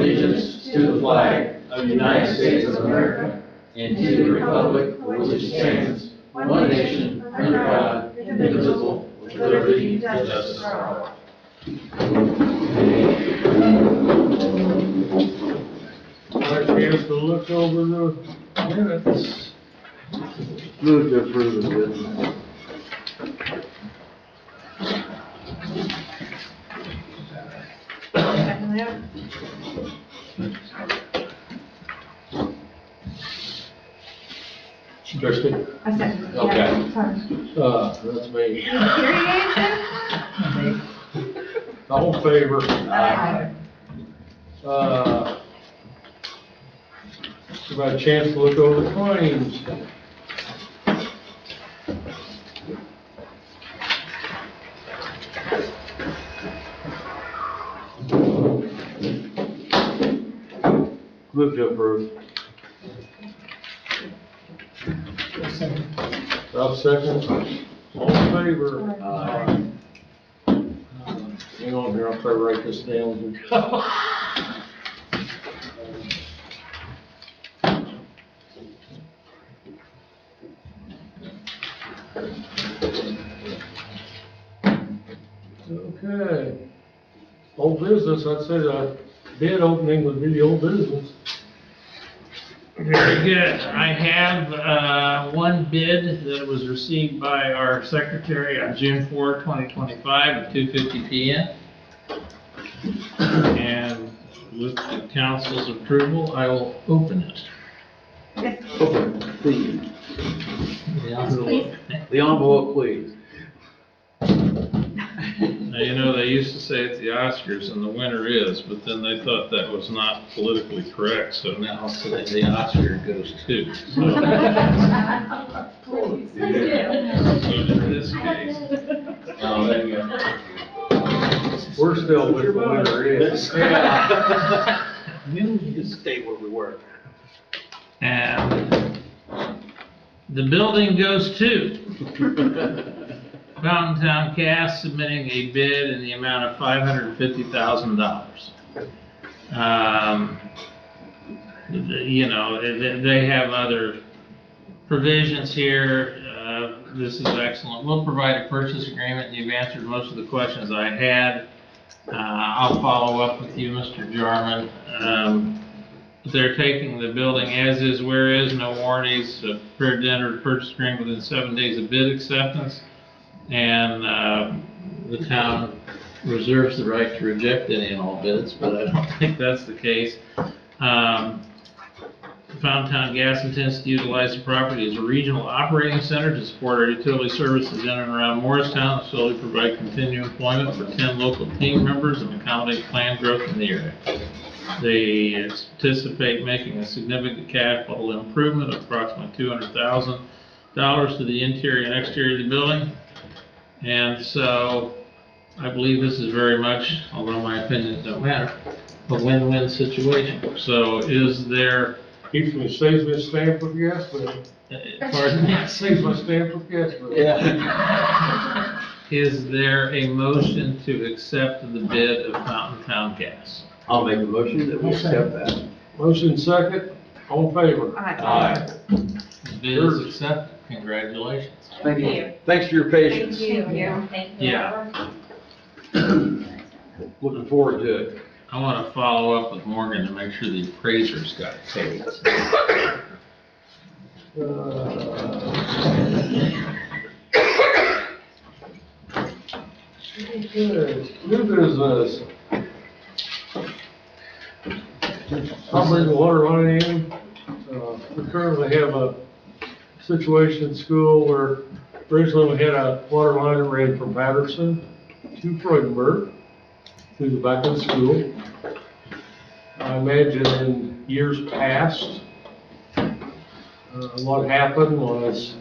allegiance to the flag of the United States of America and to the republic for which it stands, one nation, under God, indivisible, with liberty and justice for all. Our chance to look over the minutes. Move to approve the minutes. Christie? I second. Okay. Yeah, sorry. That's me. Period. All in favor? Aye. We've had a chance to look over the claims. Move to approve. Rob seconds. All in favor? Aye. Hang on here, I'll try to write this down as we go. Okay. Old business, I'd say the bid opening would be the old business. Very good. I have one bid that was received by our secretary on June 4, 2025 at 2:50 p.m. And with the council's approval, I will open it. Open, please. Yes, please. The envelope, please. Now, you know, they used to say it's the Oscars and the winner is, but then they thought that was not politically correct, so now I'll say the Oscar goes to. So Please. so in this case, Oh, there you go. We're still with the winner is. We'll just stay where we were. and the building goes to Fountain Town Cast submitting a bid in the amount of $550,000. You know, they have other provisions here. This is excellent. We'll provide a purchase agreement. You've answered most of the questions I had. I'll follow up with you, Mr. Jarman. They're taking the building as is, where is, no warranties, prepared to enter the purchase agreement within 7 days of bid acceptance. And the town reserves the right to reject any and all bids, but I don't think that's the case. Fountain Town Gas intends to utilize the property as a regional operating center to support our utility services in and around Morristown. The facility provide continued employment for 10 local team members and accommodate planned growth in the area. They anticipate making a significant capital improvement of approximately $200,000 to the interior and exterior of the building. And so I believe this is very much, although my opinions don't matter, a win-win situation. So is there, Keeps me, saves me a stamp with gas, but pardon me? saves my stamp with gas, but. Yeah. Is there a motion to accept the bid of Fountain Town Gas? I'll make a motion that we accept that. Motion second, all in favor? Aye. The bid is accepted. Congratulations. Thank you. Thanks for your patience. Thank you. Yeah. Looking forward to it. I want to follow up with Morgan to make sure the appraisers got paid. Okay, new business. I'll bring the water line in. We currently have a situation in school where originally we had a water line that ran from Patterson to Freudenberg through the back of the school. I imagine in years past, what happened was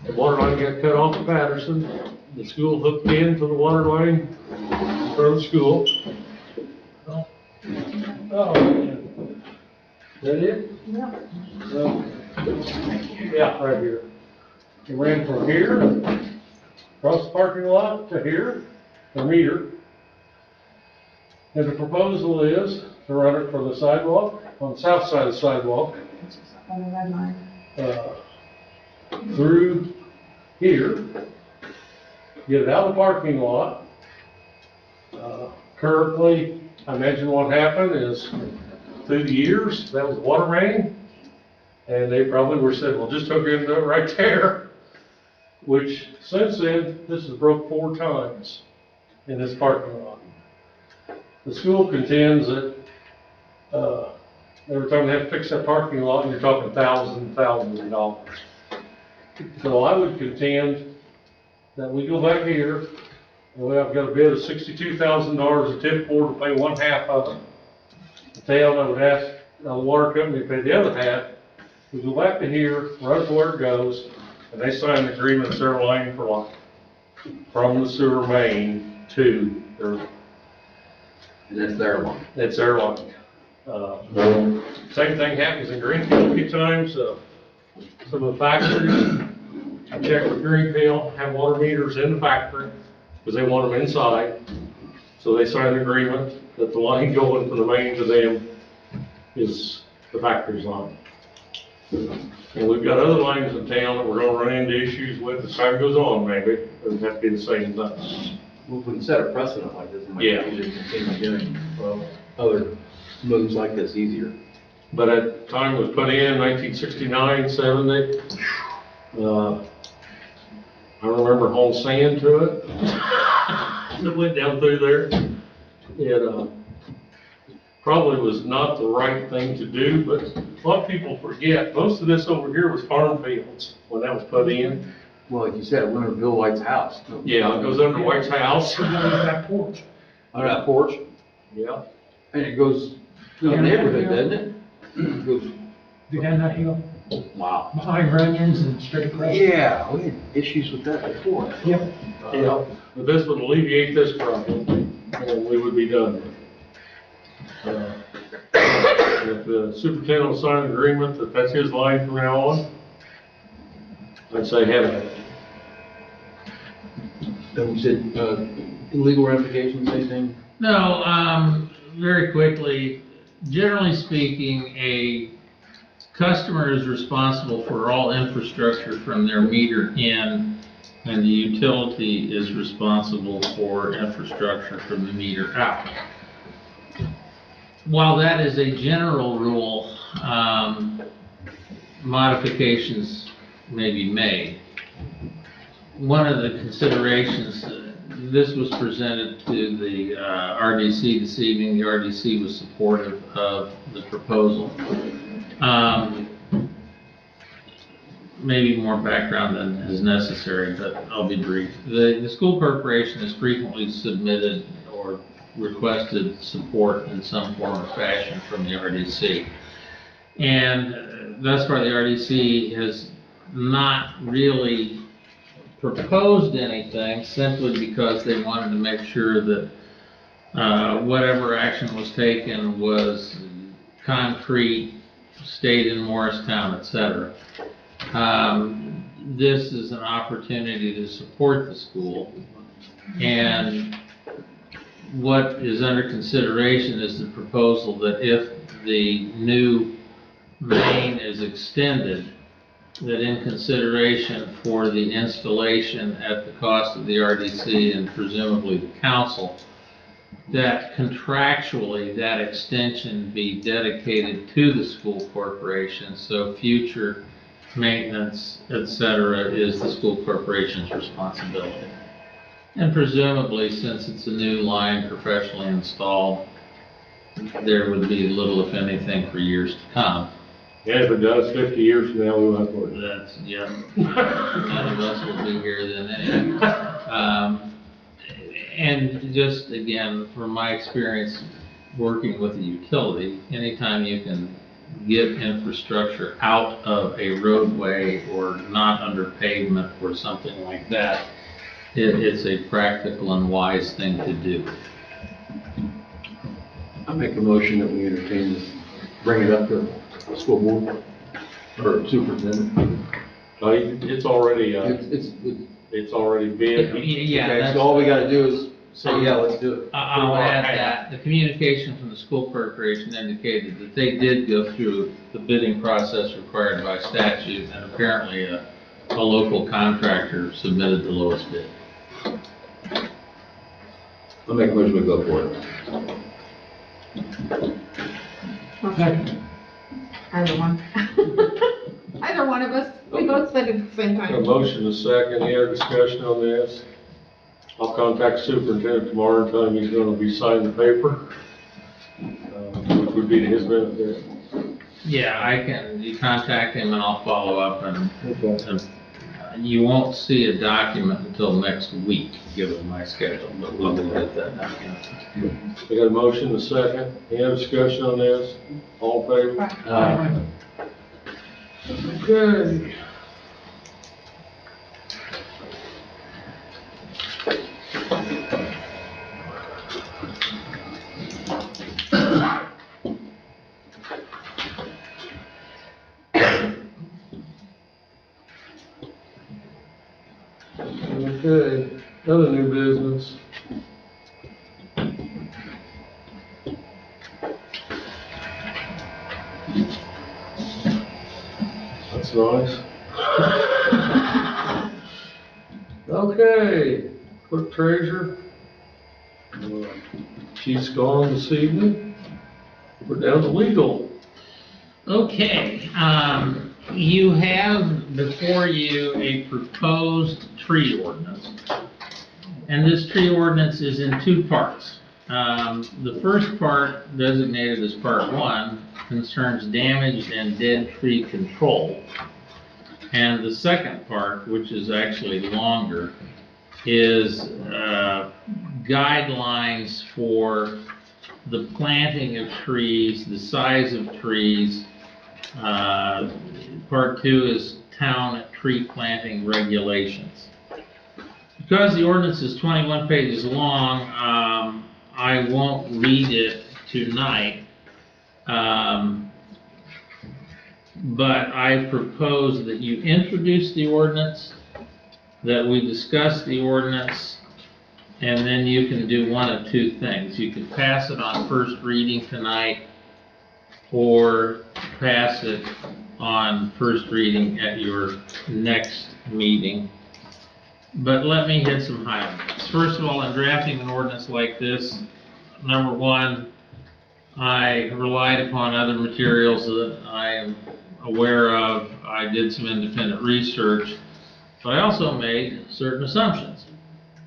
the water line got cut off at Patterson. The school hooked into the water line in front of the school. Oh, man. Is that it? Yeah, right here. It ran from here, across the parking lot to here, the meter. And the proposal is to run it from the sidewalk, on the south side of the sidewalk, On the red line. through here, get it out of the parking lot. Currently, I imagine what happened is, through the years, that was water main, and they probably were said, well, just hook into it right there. Which, since then, this has broke 4 times in this parking lot. The school contends that, every time they have to fix that parking lot, you're talking thousands of dollars. So I would contend that we go back here, and I've got a bid of $62,000 a tip for to pay 1/2 of it. The town, I would ask the water company to pay the other half. We go back to here, run it to where it goes, and they sign an agreement, it's their line for life. From the sewer main to their, And that's their one. it's their line. Same thing happens in Greenfield a few times, some of the factories, I checked with Greenfield, have water meters in the factory, because they want them inside. So they sign an agreement that the line going from the main to them is the factory's line. And we've got other lines in town that we're gonna run into issues with as time goes on, maybe, it would have to be the same thing. We can set a precedent like this and make Yeah. it easier to continue doing, other moves like this easier. But at the time it was put in 1969, 70, I remember hauling sand to it. It went down through there. It, probably was not the right thing to do, but a lot of people forget, most of this over here was farm fields when that was put in. Well, like you said, it went over Bill White's house. Yeah, it goes under White's house. Under that porch. Under that porch, Yeah, and it goes through the neighborhood, doesn't it? It goes, Go down that hill, wow. behind Runyon's and straight across. Yeah, we had issues with that before. Yep. yeah, but this would alleviate this problem, and we would be done with it. If the superintendent will sign an agreement that that's his line from now on, I'd say have it. Then we said, illegal ramifications, anything? No, very quickly, generally speaking, a customer is responsible for all infrastructure from their meter in, and the utility is responsible for infrastructure from the meter out. While that is a general rule, modifications may be made. One of the considerations, this was presented to the RDC this evening. The RDC was supportive of the proposal. Maybe more background than is necessary, but I'll be brief. The school corporation has frequently submitted or requested support in some form or fashion from the RDC. And thus far, the RDC has not really proposed anything, simply because they wanted to make sure that whatever action was taken was concrete, stayed in Morristown, etc. This is an opportunity to support the school, and what is under consideration is the proposal that if the new main is extended, that in consideration for the installation at the cost of the RDC and presumably the council, that contractually that extension be dedicated to the school corporation, so future maintenance, etc., is the school corporation's responsibility. And presumably, since it's a new line professionally installed, there would be little, if anything, for years to come. And if it does, 50 years from now, we won't have to worry. That's, yeah, none of us will be here then anyway. And just, again, from my experience working with a utility, anytime you can get infrastructure out of a roadway or not under pavement or something like that, it's a practical and wise thing to do. I make a motion that we entertain this, bring it up to the school board, or superintendent. It's already, It's it's already bid. Yeah, okay, that's, so all we gotta do is say, yeah, let's do it. I'll add that the communication from the school corporation indicated that they did go through the bidding process required by statute, and apparently a local contractor submitted the lowest bid. I'll make a motion to go for it. Second. Either one. Either one of us, we both said it at the same A time. motion is second, any other discussion on this? I'll contact the superintendent tomorrow and tell him he's gonna be signing the paper, which would be to his benefit. Yeah, you contact him and I'll follow up, and Okay. you won't see a document until next week, given my schedule, but we'll get that document. We got a motion, a second, any other discussion on this? All in favor? Okay. Okay, other new business. That's nice. Okay, clerk treasurer. She's gone this evening. We're down to legal. Okay, you have before you a proposed tree ordinance. And this tree ordinance is in two parts. The first part, designated as part 1, concerns damaged and dead tree control. And the second part, which is actually longer, is guidelines for the planting of trees, the size of trees. Part 2 is town tree planting regulations. Because the ordinance is 21 pages long, I won't read it tonight. But I propose that you introduce the ordinance, that we discuss the ordinance, and then you can do one of two things. You can pass it on first reading tonight, or pass it on first reading at your next meeting. But let me hit some highlights. First of all, in drafting an ordinance like this, number one, I relied upon other materials that I am aware of. I did some independent research, but I also made certain assumptions.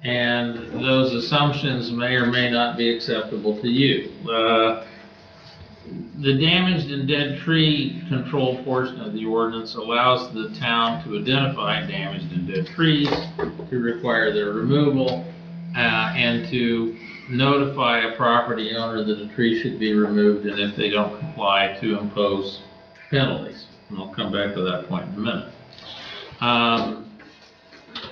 And those assumptions may or may not be acceptable to you. The damaged and dead tree control portion of the ordinance allows the town to identify damaged and dead trees, to require their removal, and to notify a property owner that a tree should be removed, and if they don't comply, to impose penalties. And I'll come back to that point in a minute.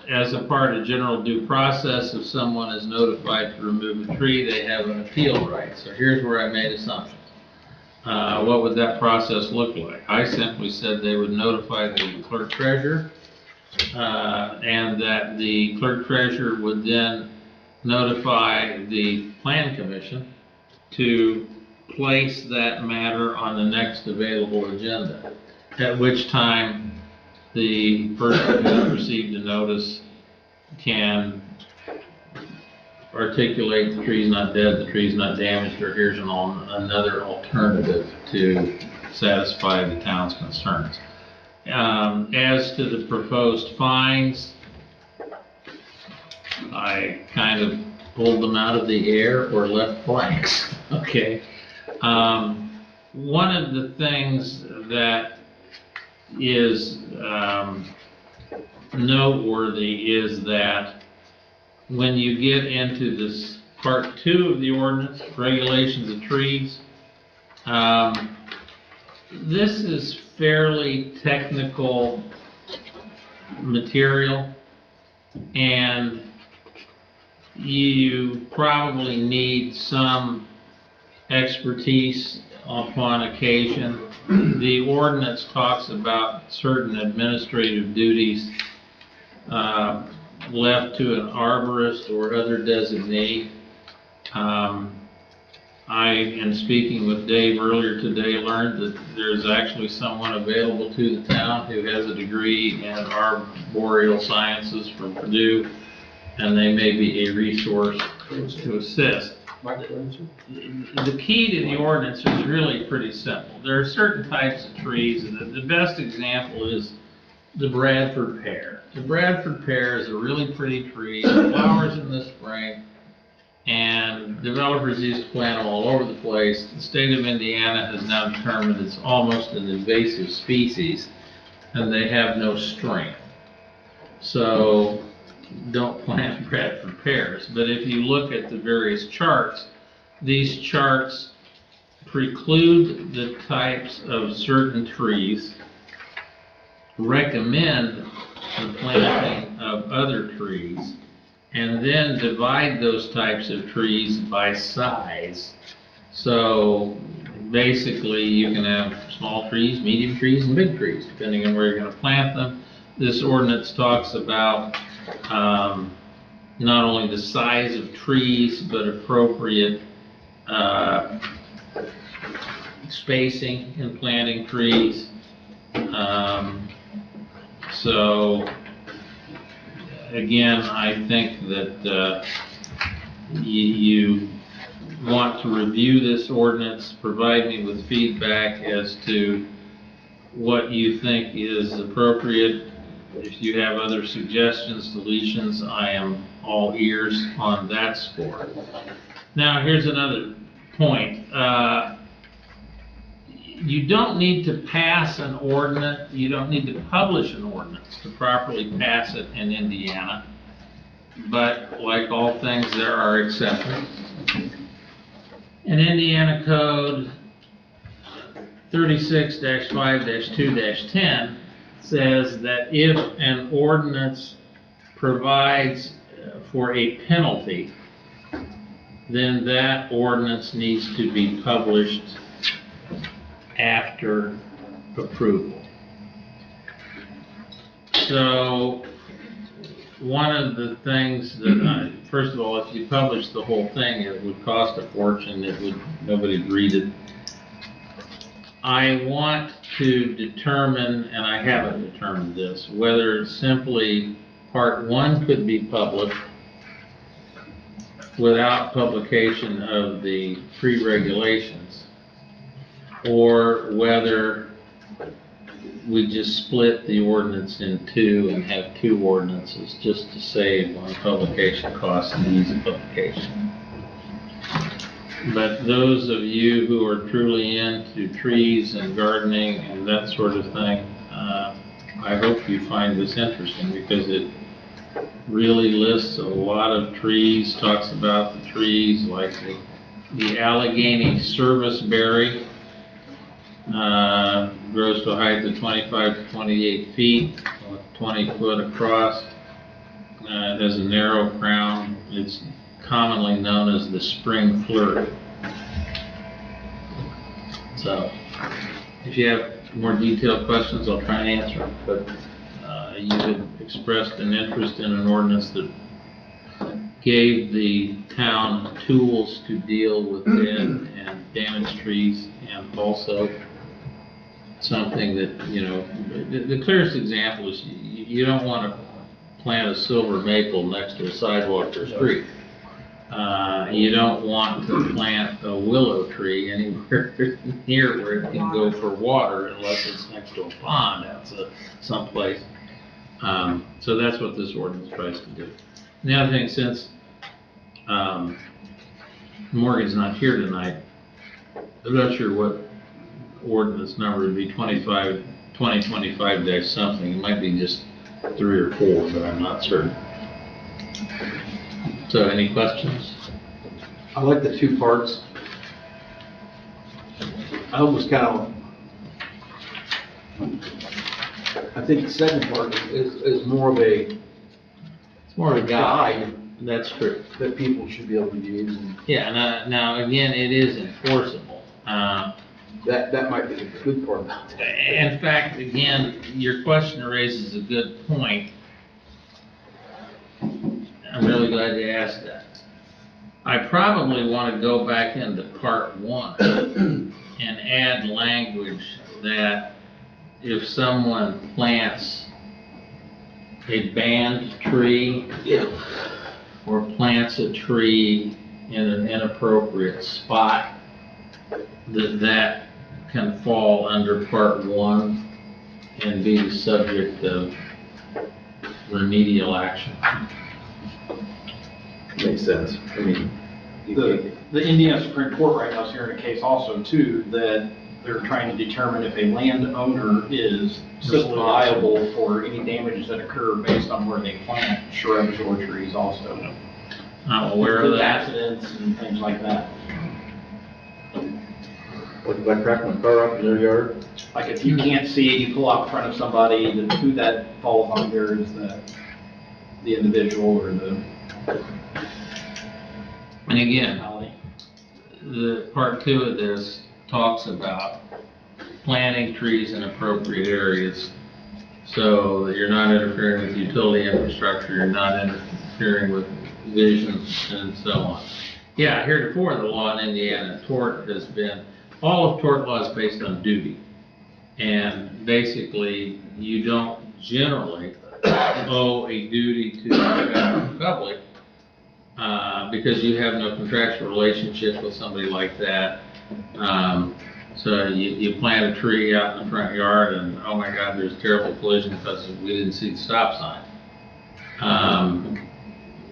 As a part of general due process, if someone is notified to remove a tree, they have an appeal right. So here's where I made assumptions. What would that process look like? I simply said they would notify the clerk treasurer, and that the clerk treasurer would then notify the plan commission to place that matter on the next available agenda, at which time the person who has received a notice can articulate the tree's not dead, the tree's not damaged, or here's another alternative to satisfy the town's concerns. As to the proposed fines, I kind of pulled them out of the air or left blanks, okay? One of the things that is noteworthy is that when you get into this part 2 of the ordinance, regulations of trees, this is fairly technical material, and you probably need some expertise upon occasion. The ordinance talks about certain administrative duties left to an arborist or other designee. I, in speaking with Dave earlier today, learned that there's actually someone available to the town who has a degree in arboreal sciences from Purdue, and they may be a resource to assist. The key to the ordinance is really pretty simple. There are certain types of trees, and the best example is the Bradford pear. The Bradford pear is a really pretty tree, it flowers in the spring, and developers used to plant them all over the place. The state of Indiana has now determined it's almost an invasive species, and they have no strength. So don't plant Bradford pears. But if you look at the various charts, these charts preclude the types of certain trees, recommend the planting of other trees, and then divide those types of trees by size. So basically you can have small trees, medium trees, and big trees, depending on where you're going to plant them. This ordinance talks about not only the size of trees, but appropriate spacing in planting trees. So again, I think that you want to review this ordinance, provide me with feedback as to what you think is appropriate. If you have other suggestions, deletions, I am all ears on that score. Now, here's another point. You don't need to pass an ordinance, you don't need to publish an ordinance to properly pass it in Indiana. But like all things, there are exceptions. In Indiana Code 36-5-2-10 says that if an ordinance provides for a penalty, then that ordinance needs to be published after approval. So one of the things that first of all, if you publish the whole thing, it would cost a fortune, nobody'd read it. I want to determine, and I haven't determined this, whether simply part 1 could be published without publication of the pre-regulations, or whether we just split the ordinance in 2 and have 2 ordinances just to save on publication costs and ease of publication. But those of you who are truly into trees and gardening and that sort of thing, I hope you find this interesting, because it really lists a lot of trees, talks about the trees like the Allegheny serviceberry, grows to a height of 25 to 28 feet, 20 foot across. It has a narrow crown. It's commonly known as the spring flurry. So, if you have more detailed questions, I'll try and answer them. But you had expressed an interest in an ordinance that gave the town tools to deal with dead and damaged trees, and also something that, the clearest example is you don't want to plant a silver maple next to a sidewalk or street. You don't want to plant a willow tree anywhere near where it can go for water, unless it's next to a pond out someplace. So that's what this ordinance tries to do. And the other thing, since Morgan's not here tonight, I'm not sure what ordinance number would be, 2025 something. It might be just 3 or 4, but I'm not certain. So any questions? I like the 2 parts. I almost I think the second part is more of a It's more of a guide. That's true. that people should be able to use. And Yeah, now again, it is enforceable. that might be the good part about it. In fact, again, your question raises a good point. I'm really glad you asked that. I probably want to go back into part 1 and add language that if someone plants a banned tree or plants a tree in an inappropriate spot, that can fall under part 1 and be the subject of remedial action. Makes sense. I mean, The Indiana Supreme Court right now is hearing a case also too, that they're trying to determine if a landowner is civilly liable for any damages that occur based on where they plant shrubs or trees also. I'm aware of With that. accidents and things like that. like if I crack my car up in their yard, Like if you can't see it, you pull out in front of somebody, who that falls under is the individual or the And again, municipality. the part 2 of this talks about planting trees in appropriate areas so that you're not interfering with utility infrastructure, you're not interfering with vision and so on. Yeah, heretofore the law in Indiana, tort has been, all of tort law is based on duty. And basically, you don't generally owe a duty to the public because you have no contractual relationship with somebody like that. So you plant a tree out in the front yard and, oh my God, there's terrible collision because we didn't see the stop sign.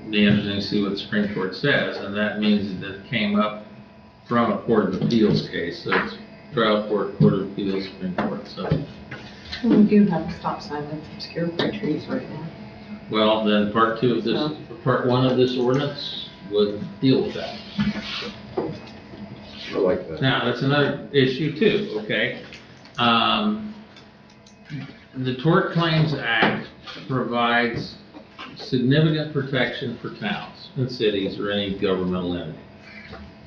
Be interesting to see what the Supreme Court says, and that means that it came up from a Court of Appeals case, so it's trial court, Court of Appeals, Supreme Court, so. We do have a stop sign that's obscured by trees right now. Well, then part 2 of this, part 1 of this ordinance would deal with that. I like that. Now, that's another issue too, okay? The Tort Claims Act provides significant protection for towns and cities or any governmental entity.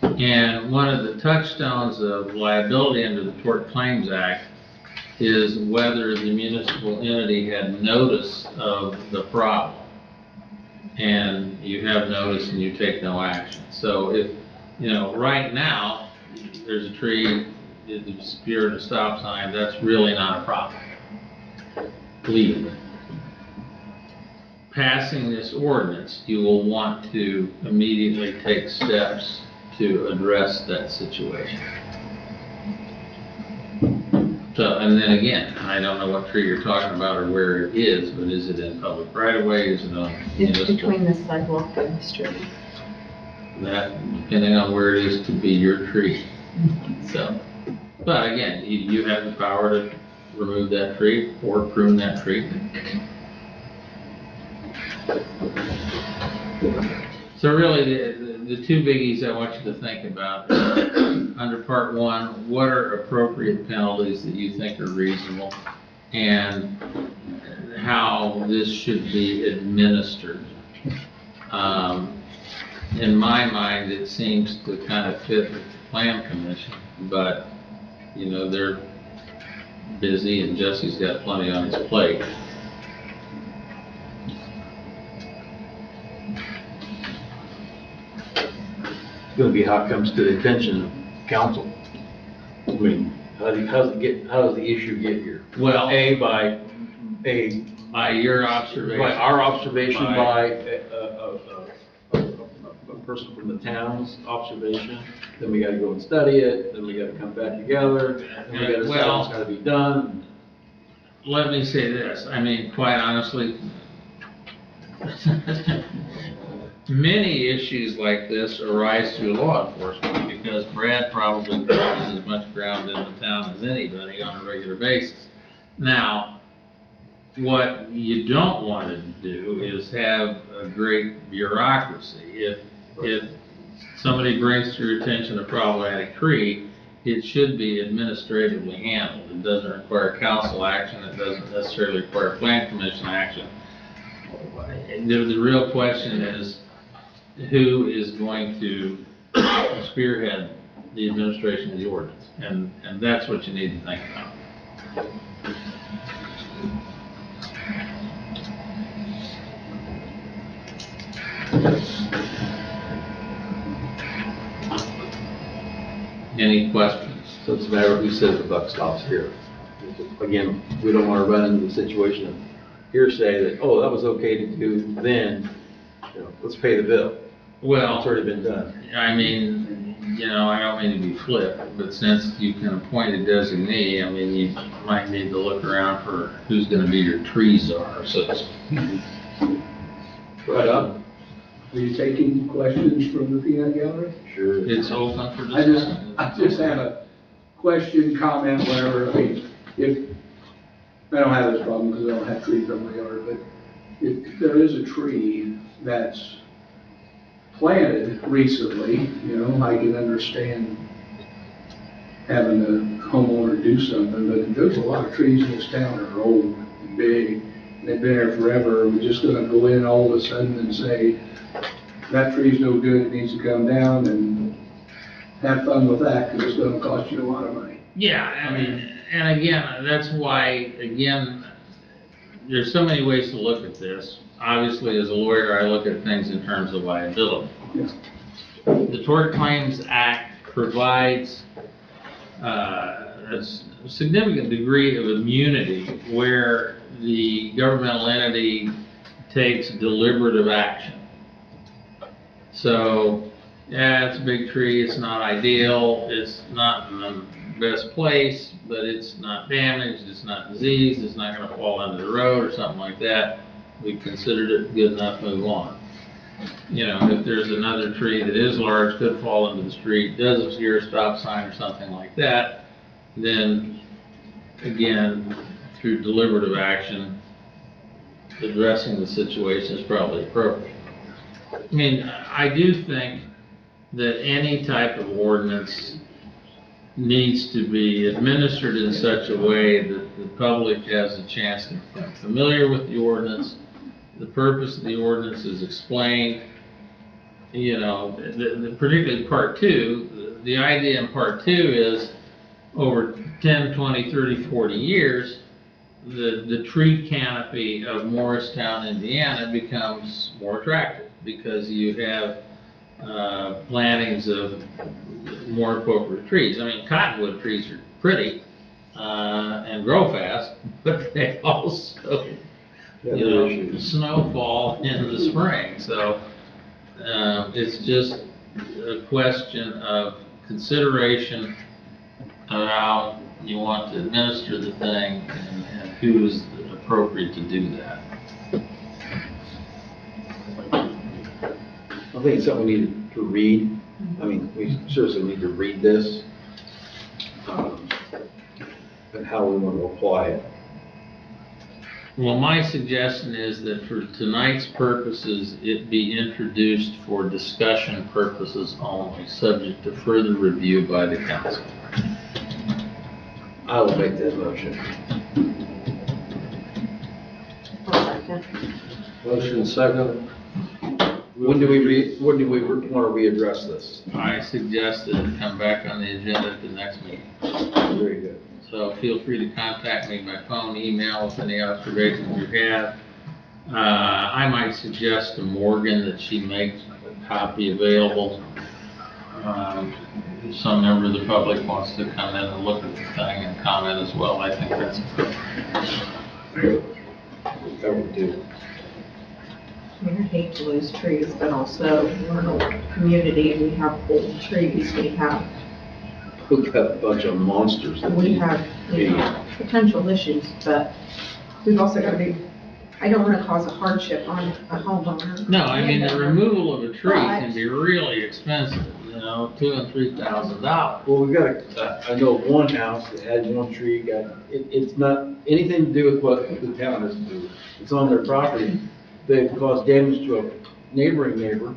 And one of the touchstones of liability under the Tort Claims Act is whether the municipal entity had notice of the problem. And you have notice and you take no action. So if, right now, there's a tree, it's obscured a stop sign, that's really not a problem. Leave it. Passing this ordinance, you will want to immediately take steps to address that situation. So, and then again, I don't know what tree you're talking about or where it is, but is it in public right of way, is it on It's municipal? between the sidewalk and the street. That, depending on where it is, could be your tree. So, but again, you have the power to remove that tree or prune that tree. So really, the 2 biggies I want you to think about, under part 1, what are appropriate penalties that you think are reasonable? And how this should be administered. In my mind, it seems to kind of fit with the Plan Commission, but, they're busy and Jesse's got plenty on his plate. It's gonna be how it comes to the attention of council. I mean, how does the issue get here? Well, By your observation. by our observation, By- by a person from the town's observation, then we gotta go and study it, then we gotta come back together, then we gotta decide Well- what's gotta be done. Let me say this, quite honestly, many issues like this arise through law enforcement because Brad probably covers as much ground in the town as anybody on a regular basis. Now, what you don't want to do is have a great bureaucracy. If somebody brings to your attention a problematic tree, it should be administratively handled. It doesn't require council action, it doesn't necessarily require plan commission action. The real question is, who is going to spearhead the administration of the ordinance? And that's what you need to think about. Any questions? So it's a matter of who says the buck stops here. Again, we don't want to run into the situation of hearsay that, oh, that was okay to do then, let's pay the bill. Well, It's already been done. I mean, I don't mean to be flip, but since you can appoint a designee, I mean, you might need to look around for who's gonna be your tree czar, so to speak. Right up. Are you taking questions from the peanut gallery? Sure. It's open for I discussion. just have a question, comment, whatever. I mean, if, I don't have this problem because I don't have trees on my yard, but if there is a tree that's planted recently, I can understand having the homeowner do something, but there's a lot of trees in this town that are old and big, and they've been there forever. We're just gonna go in all of a sudden and say, that tree's no good, it needs to come down, and have fun with that, because it's gonna cost you a lot of money. Yeah, I mean, and again, that's why, again, there's so many ways to look at this. Obviously, as a lawyer, I look at things in terms of liability. Yeah. The Tort Claims Act provides a significant degree of immunity where the governmental entity takes deliberative action. So, yeah, it's a big tree, it's not ideal, it's not in the best place, but it's not damaged, it's not diseased, it's not gonna fall into the road or something like that. We considered it good enough, move on. If there's another tree that is large, could fall into the street, does obscure a stop sign or something like that, then, again, through deliberative action, addressing the situation is probably appropriate. I mean, I do think that any type of ordinance needs to be administered in such a way that the public has a chance to become familiar with the ordinance. The purpose of the ordinance is explained, particularly part two. The idea in part two is over 10, 20, 30, 40 years, the tree canopy of Morristown, Indiana becomes more attractive because you have plantings of more appropriate trees. I mean, cottonwood trees are pretty and grow fast, but they also, snowfall in the spring. So it's just a question of consideration of how you want to administer the thing and who is appropriate to do that. I think it's something we need to read. I mean, we seriously need to read this, and how we want to apply it. Well, my suggestion is that for tonight's purposes, it be introduced for discussion purposes only, subject to further review by the council. I will make that motion. Motion second. When do we want to readdress this? I suggest that it come back on the agenda at the next meeting. Very good. So feel free to contact me by phone, email, with any observations you have. I might suggest to Morgan that she make a copy available. If some member of the public wants to come in and look at the thing and comment as well, I think that's appropriate. That would do. I mean, I hate to lose trees, but also we're an old community and we have old trees. We've got a bunch of monsters. We have potential issues, but we've also got to be, I don't want to cause a hardship on a homeowner. No, I mean, the removal of a tree can be really expensive, $2,000 and $3,000. Well, we've got I know of one house that had one tree, it's not anything to do with what the town has to do. It's on their property. They've caused damage to a neighboring neighbor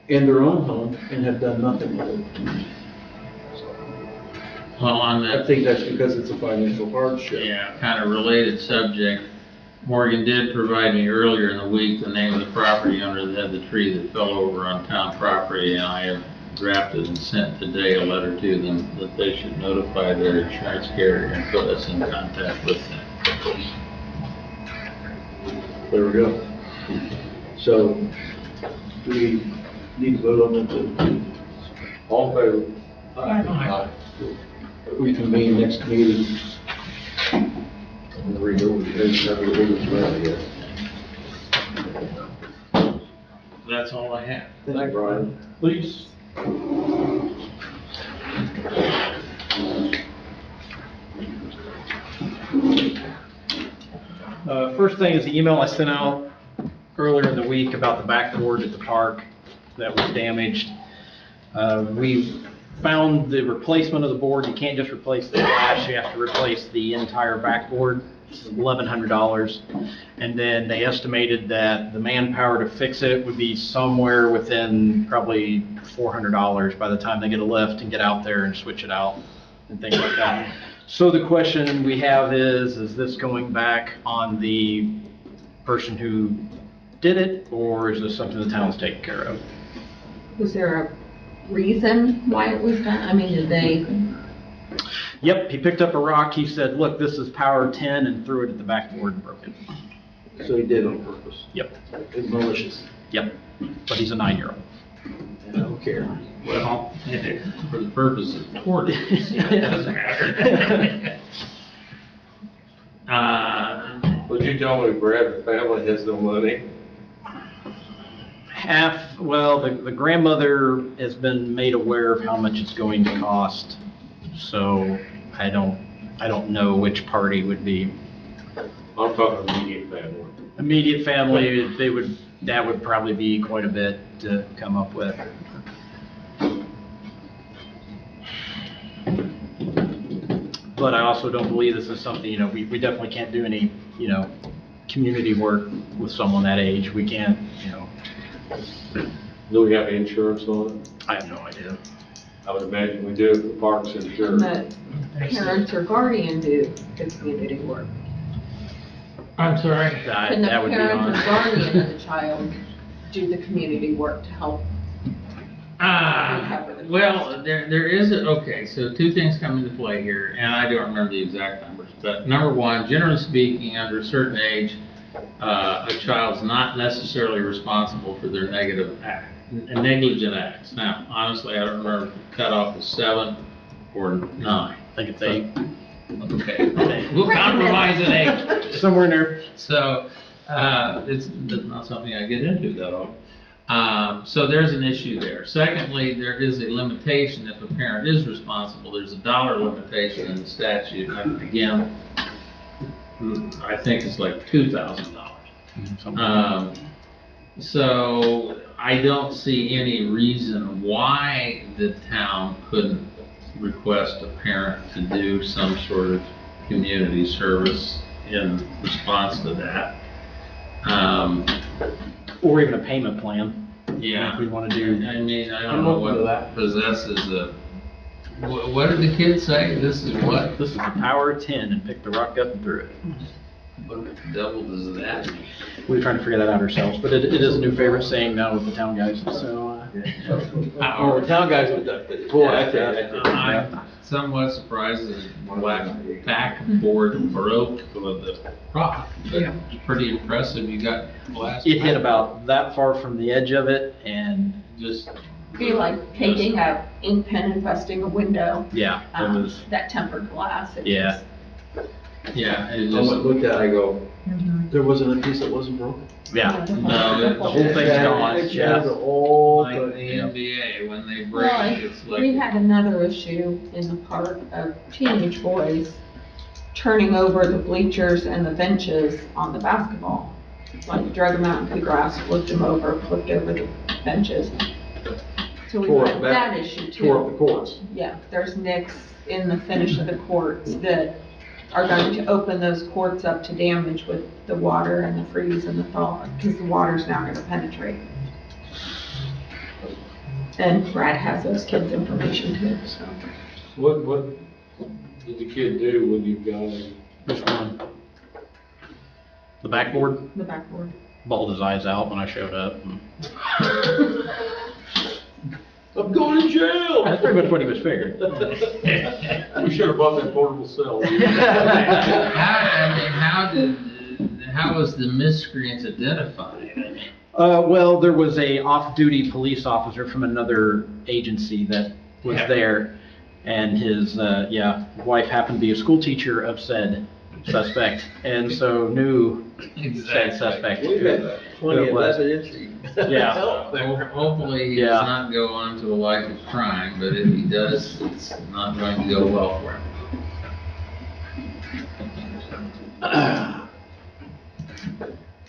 and their own home and have done nothing with it. Well, on I that, think that's because it's a financial hardship. kind of related subject, Morgan did provide me earlier in the week the name of the property owner that had the tree that fell over on town property, and I have drafted and sent today a letter to them that they should notify their insurance carrier and put us in contact with them. There we go. So, Do we need to vote on that? All in favor? Aye. We convene next meeting. I'm gonna read over the page, have a little bit yet. That's all I have. Thank you, Brian. Please. First thing is the email I sent out earlier in the week about the backboard at the park that was damaged. We found the replacement of the board. You can't just replace the glass, you have to replace the entire backboard. It's $1,100. And then they estimated that the manpower to fix it would be somewhere within probably $400 by the time they get a lift and get out there and switch it out and things like that. So the question we have is this going back on the person who did it, or is this something the town's taking care of? Was there a reason why it was done? I mean, did they, Yep, he picked up a rock, he said, look, this is power 10, and threw it at the backboard and broke it. So he did on purpose. Yep, It's malicious. yep, but he's a 9-year-old. And I don't care. Well, for the purpose of torting, it doesn't matter. Would you tell me Brad's family has no money? Well, the grandmother has been made aware of how much it's going to cost, so I don't know which party would be. I'm talking immediate family. Immediate family, that would probably be quite a bit to come up with. But I also don't believe this is something, we definitely can't do any, community work with someone that age. We can't, Do we have insurance on it? I have no idea. I would imagine we do if the park's can insured. the parent or guardian do the community work? I'm sorry? Can the That would be parent or on. guardian of the child do the community work to help? Well, there is, okay, so two things come into play here, and I don't remember the exact numbers, but number one, generally speaking, under a certain age, a child's not necessarily responsible for their negligent acts. Now, honestly, I don't remember if the cutoff is 7 or 9. I think it's 8. Okay, we'll compromise at 8. Somewhere in there. So, it's not something I get into that often. So there's an issue there. Secondly, there is a limitation if a parent is responsible. There's a dollar limitation in the statute. And again, I think it's like $2,000. So I don't see any reason why the town couldn't request a parent to do some sort of community service in response to that. Or even a payment plan. Yeah. If we want to do. I mean, I I'm don't know open to what that. possesses a, what did the kids say? This is what? This is the power of 10 and pick the rock up and threw it. What the devil does that mean? We were trying to figure that out ourselves, but it is a new favorite saying now with the town guys, so. Oh, the town guys would duck it. Boy, I tell you. I'm somewhat surprised that the black backboard broke with the rock. But it's pretty impressive. You got glass. It hit about that far from the edge of it and Just. Be like taking a ink pen and busting a window, yeah, it was, that tempered glass. It yeah. Yeah, it I just. looked at it, I go, just- there wasn't a piece that wasn't broken? Yeah. No, The whole thing's gone. It Yeah. was all Like the good. NBA, when they break, Well, it's like. we had another issue in the park of teenage boys turning over the bleachers and the benches on the basketball. Like drug them out into the grass, flipped them over, flipped over the benches. So we Tore had up that issue too. Tore up the courts. Yeah, there's nicks in the finish of the courts that are going to open those courts up to damage with the water and the freeze and the thaw, because the water's now gonna penetrate. And Brad has those kids' information too, so. What did the kid do when you got him? Which one? The backboard The backboard. bawled his eyes out when I showed up. I'm going to jail! That's pretty much what he was figuring. We should have bought that portable cell. How was the miscreants identified? I mean, Well, there was a off-duty police officer from another agency that was there, and his, wife happened to be a school teacher of said suspect, and so knew said suspect. We've got plenty of evidence. Yeah. Hopefully he does Yeah. not go on to a life of crime, but if he does, it's not going to go well for him.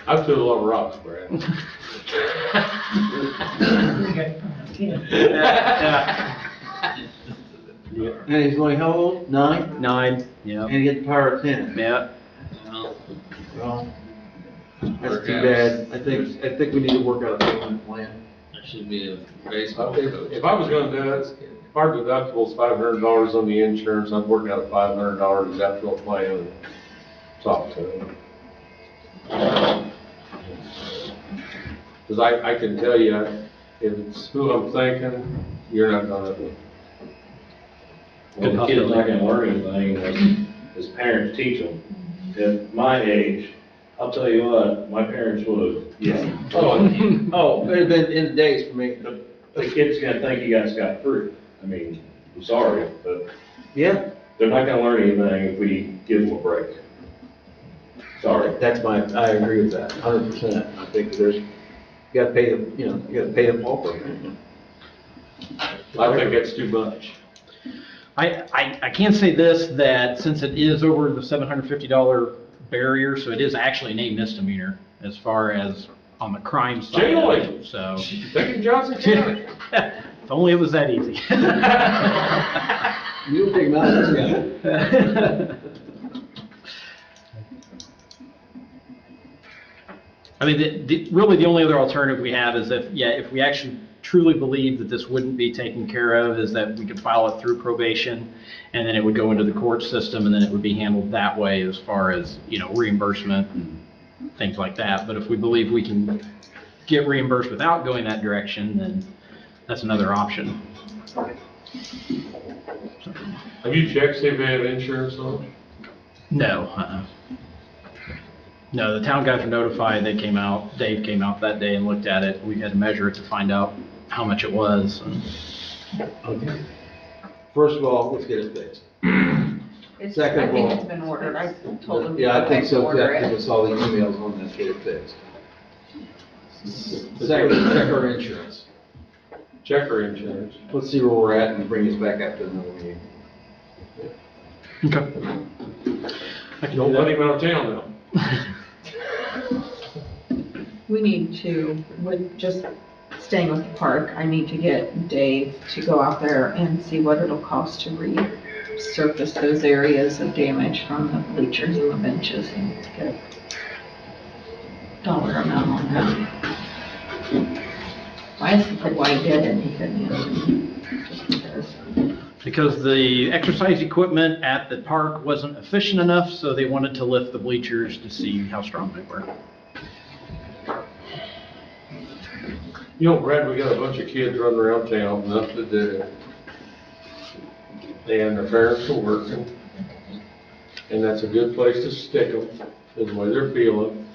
I threw a lot of rocks, Brad. And he's only how old? 9? 9, yeah, And he had the power of 10. yeah. Well, Well, that's too bad. I think we need to work out a payment plan. there should be a baseball coach. If I was gonna do it, if our deductible's $500 on the insurance, I'd work out a $500 deductible plan and talk to them. Cause I can tell you, if it's who I'm thinking, you're not gonna. Well, the kid's not gonna learn anything unless his parents teach them. At my age, I'll tell you what, my parents would, yeah. Oh, it'd have been in the days for me. The kid's gonna think you guys got through. I mean, I'm sorry, but Yeah, they're not gonna learn anything if we give them a break. Sorry. I agree with that, 100%. I think you gotta pay the, you gotta pay the pauper. I think that's too much. I can say this, that since it is over the $750 barrier, so it is actually a misdemeanor as far as on the crime side. Really? So, Thinking Johnson County. if only it was that easy. You'll take him out of this guy. I mean, really the only other alternative we have is if we actually truly believe that this wouldn't be taken care of, is that we could file it through probation, and then it would go into the court system, and then it would be handled that way as far as, reimbursement and things like that. But if we believe we can get reimbursed without going that direction, then that's another option. Have you checked, see if they have insurance on it? No, No, the town guys were notified, Dave came out that day and looked at it, we had to measure it to find out how much it was. Okay. First of all, let's get it fixed. It's, Second I of think all- it's been ordered, I told them. Yeah, I think so, Order yeah, it. give us all the emails on this, get it fixed. Second, check our insurance. Check our insurance. Let's see where we're at and bring us back up to another meeting. Okay. Don't let him out of town now. We need to, with just staying with the park, I need to get Dave to go out there and see what it'll cost to resurface those areas of damage from the bleachers and the benches and get a dollar amount on that. I asked him why he did it, and he couldn't answer me, just because. Because the exercise equipment at the park wasn't efficient enough, so they wanted to lift the bleachers to see how strong they were. You know, Brad, we got a bunch of kids running around town, nothing to do. And their parents are working. And that's a good place to stick them, is the way they're feeling.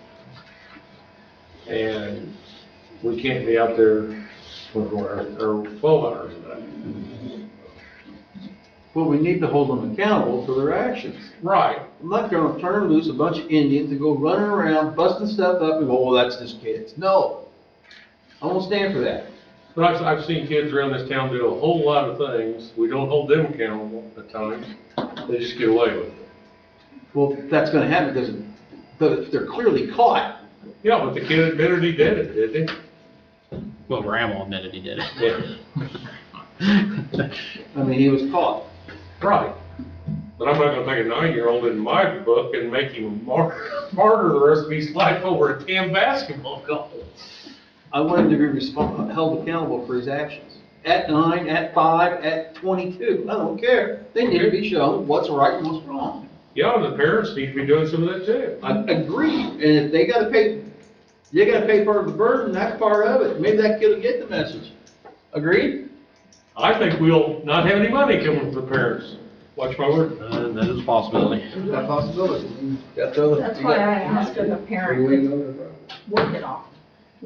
And we can't be out there 24 hours, or 12 hours a day. Well, we need to hold them accountable for their actions. Right. I'm not gonna turn loose a bunch of Indians and go running around busting stuff up and go, oh, that's just kids. No. I won't stand for that. But I've seen kids around this town do a whole lot of things. We don't hold them accountable at times. They just get away with it. Well, that's gonna happen because they're clearly caught. Yeah, but the kid admitted he did it, didn't he? Well, Grandma admitted he did it. Yeah. I mean, he was caught. Right. But I'm not gonna take a 9-year-old in my book and make him martyr the rest of his life over a 10 basketball goal. I want him to be held accountable for his actions. At 9, at 5, at 22, I don't care. They need to be shown what's right and what's wrong. Yeah, and the parents need to be doing some of that too. I agree, and if they gotta pay part of the burden, that's part of it. Maybe that kid will get the message. Agreed? I think we'll not have any money coming from the parents. Watch my word. That is a possibility. There's that possibility. That's why I asked if the parent could work it off.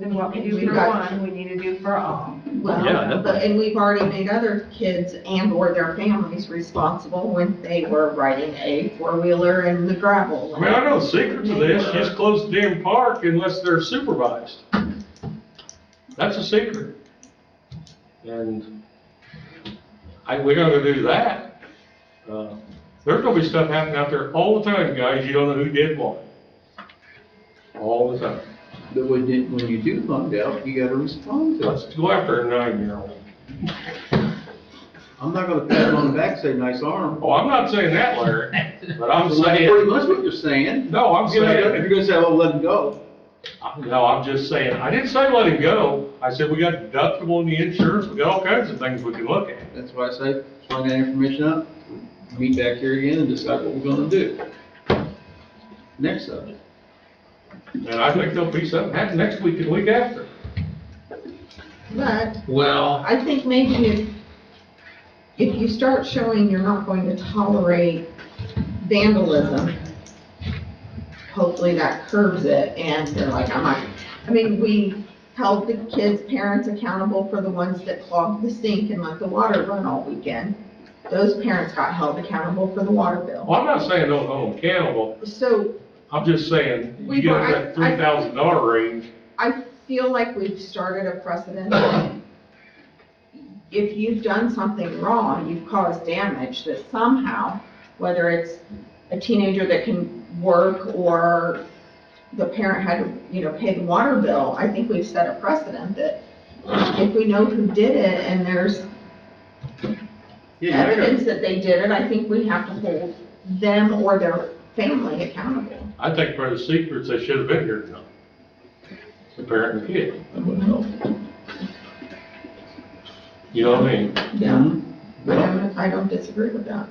And what we do We've for got- one, we need to do for all. Well, Yeah, definitely. and we've already made other kids and or their families responsible when they were riding a four-wheeler in the gravel. I mean, I know the secret to this, just close the damn park unless they're supervised. That's a secret. And we're gonna do that. There's gonna be stuff happening out there all the time, guys, you don't know who did what. All the time. But when you do find out, you gotta respond to Let's it. go after a 9-year-old. I'm not gonna pat him on the back and say, nice arm. Oh, I'm not saying that, Larry, but I'm Well, that's pretty saying, much what you're saying. no, I'm So if you're saying, gonna say, oh, let him go. no, I'm just saying, I didn't say let it go. I said we got deductible in the insurance, we got all kinds of things we can look at. That's why I say, find that information out, meet back here again and decide what we're gonna do. Next subject. And I think there'll be something happen next week and the week after. But Well, I think maybe if you start showing you're not going to tolerate vandalism, hopefully that curbs it, and they're like, I mean, we held the kids' parents accountable for the ones that clogged the sink and let the water run all weekend. Those parents got held accountable for the water bill. Well, I'm not saying don't hold them accountable, So I'm just saying, you We've- get in that $3,000 range, I feel like we've started a precedent that if you've done something wrong, you've caused damage, that somehow, whether it's a teenager that can work or the parent had to, pay the water bill, I think we've set a precedent that if we know who did it and there's evidence that they did it, I think we have to hold them or their family accountable. I think for the secrets, they should have been here tonight. The parent and kid, that would help. You know what I mean? Yeah, I don't disagree with that.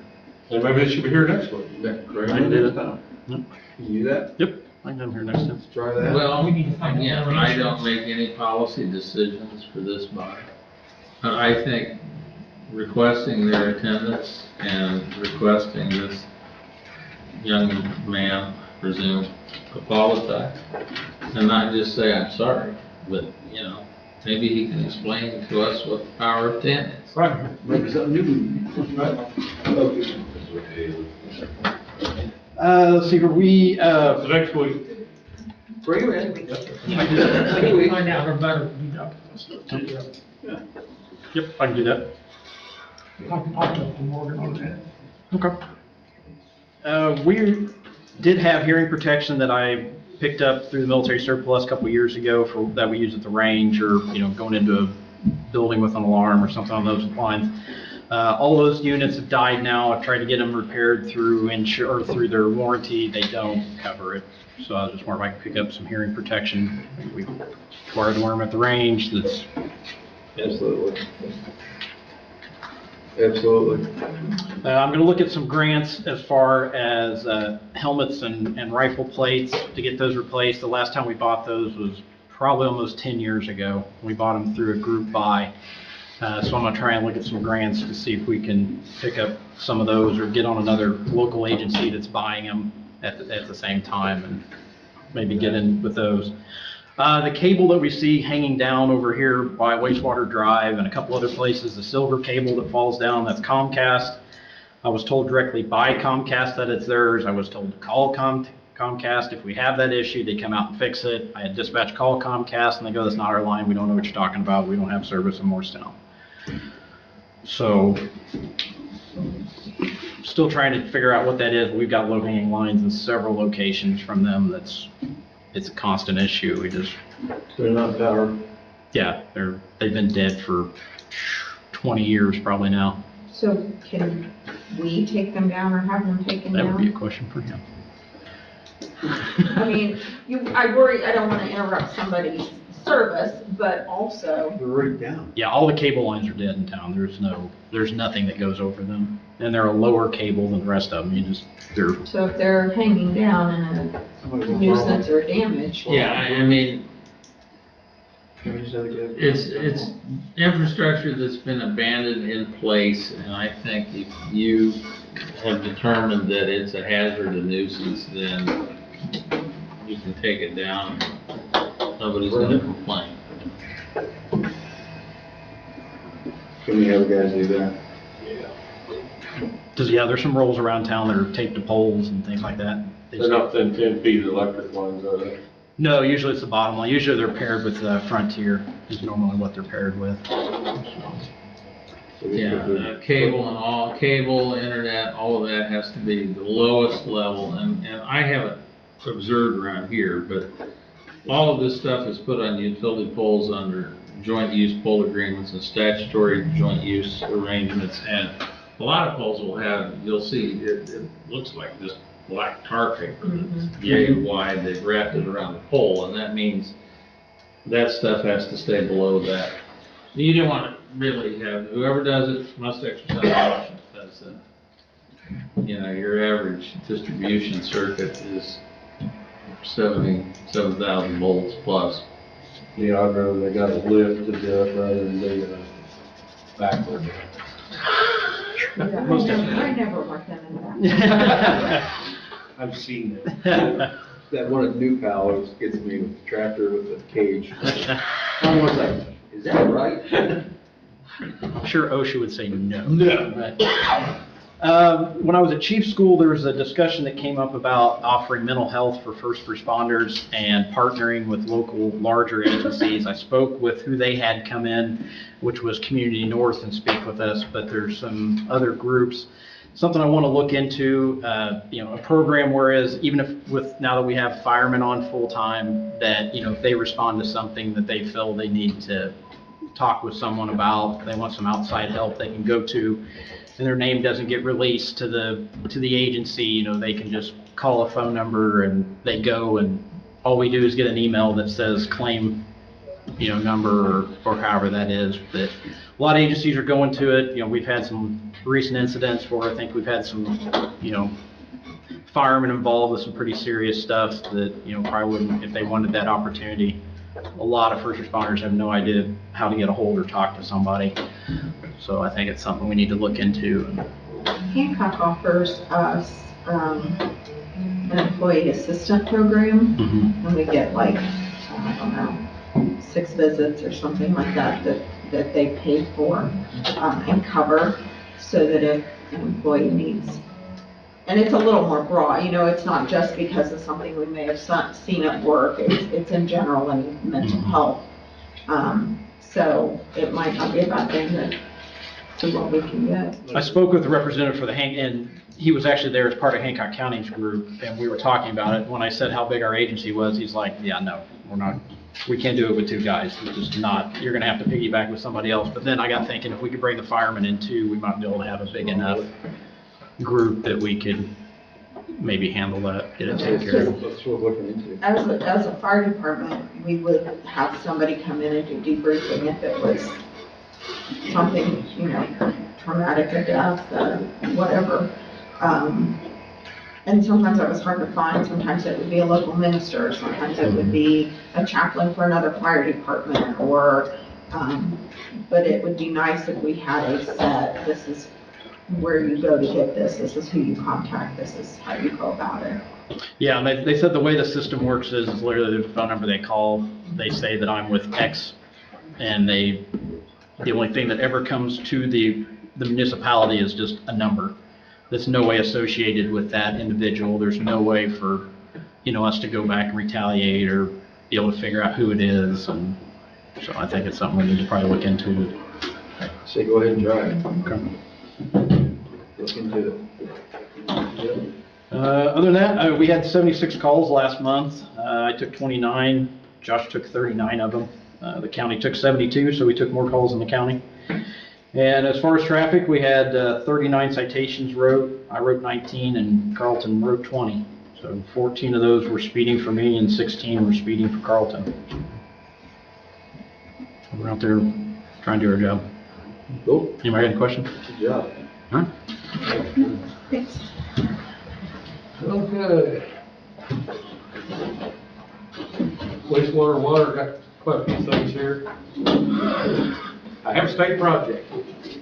And maybe they should be here next week. Correct. I can do that. Can you do that? Yep, I can come here next time. Let's try that. well, again, I don't make any policy decisions for this body. I think requesting their attendance and requesting this young man, presume, apologize, and not just say, I'm sorry, but, maybe he can explain to us what the power of 10 is. Right. Maybe something new. Right. Okay. Let's see, we, So next week. Bring him in. Find out about it. Yep, I can do that. Okay. We did have hearing protection that I picked up through the military surplus a couple of years ago that we use at the range or, going into a building with an alarm or something on those lines. All those units have died now. I've tried to get them repaired through through their warranty. They don't cover it. So I was just wondering if I could pick up some hearing protection. We acquired the worm at the range that's. Absolutely. Absolutely. I'm going to look at some grants as far as helmets and rifle plates to get those replaced. The last time we bought those was probably almost 10 years ago. We bought them through a group buy. So I'm going to try and look at some grants to see if we can pick up some of those or get on another local agency that's buying them at the same time and maybe get in with those. The cable that we see hanging down over here by Wastewater Drive and a couple other places, the silver cable that falls down, that's Comcast. I was told directly by Comcast that it's theirs. I was told to call Comcast. If we have that issue, they come out and fix it. I had dispatch call Comcast and they go, that's not our line. We don't know what you're talking about. We don't have service in Morristown. So, still trying to figure out what that is. We've got low-hanging lines in several locations from them. It's a constant issue. They're not powered. Yeah, they've been dead for 20 years probably now. So can we take them down or have them taken That would be a down? question for him. I mean, I worry, I don't want to interrupt somebody's service, but also, They're already down. Yeah, all the cable lines are dead in town. There's nothing that goes over them. And they're a lower cable than the rest of them. so if they're hanging down and a nuisance or damage. Yeah, I mean, Can we just have a go? it's infrastructure that's been abandoned in place, and I think if you have determined that it's a hazard, a nuisance, then you can take it down nobody's gonna complain. Can we have guys do that? There's some rolls around town that are taped to poles and things like that. They're not within 10 feet of the electric lines, are they? No, usually it's the bottom line. Usually they're paired with Frontier is normally what they're paired with. Yeah, cable, internet, all of that has to be the lowest level, and I haven't observed around here, but all of this stuff is put on utility poles under joint use pole agreements and statutory joint use arrangements, and a lot of poles will have, you'll see, it looks like this black tar paper that's yay wide, they've wrapped it around the pole, and that means that stuff has to stay below that. You don't want to really have, whoever does it must exercise caution, because, your average distribution circuit is 77,000 volts plus. Yeah, I'd rather they got a lift to do it rather than they got a backward. I never worked in that. I've seen it. That one at New Pal always gets me with the tractor with the cage. I'm always like, is that right? I'm sure OSHA would say no. No. When I was at Chief School, there was a discussion that came up about offering mental health for first responders and partnering with local larger agencies. I spoke with who they had come in, which was Community North, and speak with us, but there's some other groups. Something I want to look into, a program whereas even if now that we have firemen on full time, that, if they respond to something that they feel they need to talk with someone about, they want some outside help they can go to, and their name doesn't get released to the agency, they can just call a phone number and they go, and all we do is get an email that says claim, number or however that is. But a lot of agencies are going to it. We've had some recent incidents where I think we've had some, firemen involved with some pretty serious stuff that, probably wouldn't, if they wanted that opportunity. A lot of first responders have no idea how to get a hold or talk to somebody. So I think it's something we need to look into. Hancock offers us an employee assistant program, and we get I don't know, 6 visits or something like that they pay for and cover, so that if an employee needs, and it's a little more broad, it's not just because of something we may have seen at work, it's in general and mental health. So it might not be a bad thing to see what we can get. I spoke with the representative for the and he was actually there as part of Hancock County's group, and we were talking about it. When I said how big our agency was, he's like, yeah, no, we can't do it with 2 guys. It's just not, you're gonna have to piggyback with somebody else. But then I got thinking, if we could bring the firemen in too, we might be able to have a big enough group that we could maybe handle that, get it taken care of. That's what we're looking into. As a fire department, we would have somebody come in and do debriefing if it was something, traumatic, a death, whatever. And sometimes that was hard to find. Sometimes it would be a local minister. Sometimes it would be a chaplain for another fire department, or, but it would be nice if we had a set, this is where you go to get this is who you contact, this is how you go about it. Yeah, and they said the way the system works is literally the phone number they call, they say that I'm with X, and the only thing that ever comes to the municipality is just a number. There's no way associated with that individual. There's no way for, us to go back and retaliate or be able to figure out who it is. And so I think it's something we need to probably look into. Say, go ahead and try it. Okay. Look into it. Other than that, we had 76 calls last month. I took 29. Josh took 39 of them. The county took 72, so we took more calls than the county. And as far as traffic, we had 39 citations wrote. I wrote 19, and Carlton wrote 20. So 14 of those were speeding for me, and 16 were speeding for Carlton. We're out there trying to do our job. Cool. Anybody got any questions? Good job. Huh? Thanks. Okay. Wastewater and water, got quite a few things here. I have a state project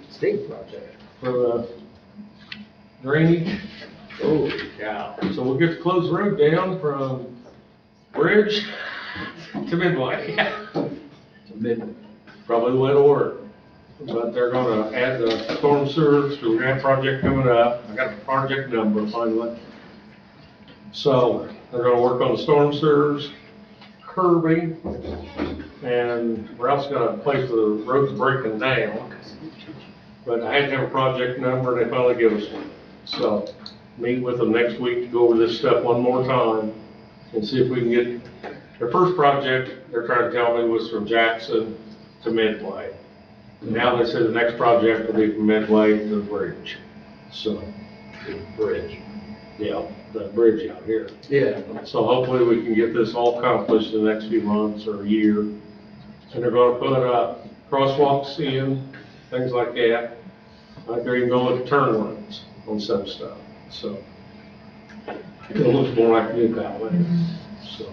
State project. for drainage. Oh. Yeah. So we'll get to close the road down from bridge To Midway. Mid, Probably the way to work. But they're gonna add the storm sewers to a grant project coming up. I got the project number finally. So they're gonna work on the storm sewers, curbing, and we're also got a place where the road's breaking down. But I had to have a project number, and they finally give us one. So meet with them next week to go over this stuff one more time and see if we can get, their first project, they're trying to tell me, was from Jackson to Midway. Now they say the next project will be from Midway to the bridge. So, the bridge. yeah, the bridge out here. Yeah. So hopefully we can get this all accomplished in the next few months or a year. And they're gonna put, crosswalks in, things like that. Like they're even going with turn lanes on some stuff, so. It looks more like New Valley, so.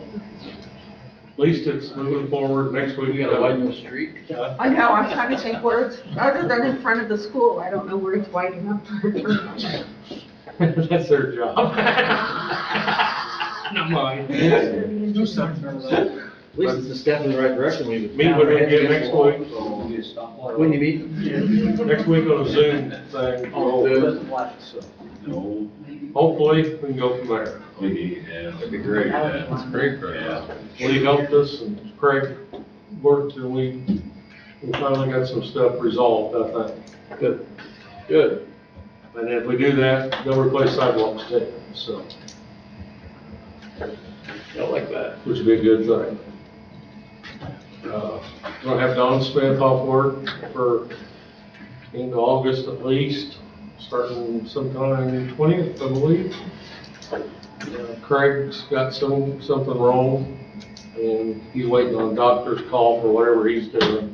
At least it's moving forward. Next week. We gotta widen the street. I know, I'm trying to think where it's, other than in front of the school, I don't know where it's widening up for a turn. That's their job. Not mine. Do something. At least it's a step in the right direction. We Meet with them again next week. When you meet? Next week on a Zoom thing. So, hopefully, we can go from there. That'd be great. That's great, Craig. Lee helped us and Craig worked and we finally got some stuff resolved, I think. Good. Good. And if we do that, they'll replace sidewalks too, so, I like that. which would be a good thing. We'll have Don Smith off work for into August at least, starting sometime 20th, I believe. Craig's got something wrong, and he's waiting on a doctor's call for whatever he's doing.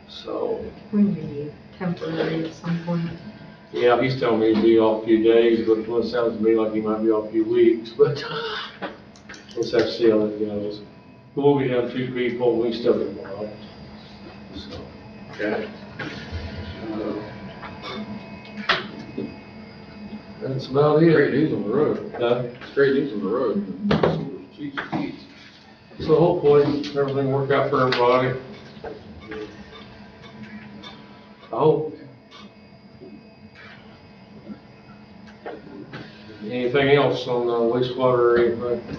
So, We may be temporary at some point. yeah, he's telling me he'll be off a few days, but it sounds to me like he might be off a few weeks, but let's have to see how that goes. We'll be down 2 people, and we still get involved. So, Okay. that's about it. Great news on the road. Uh, Great news on the road. Jeez, jeez. So hopefully, everything work out for everybody. I hope. Anything else on the wastewater or anything?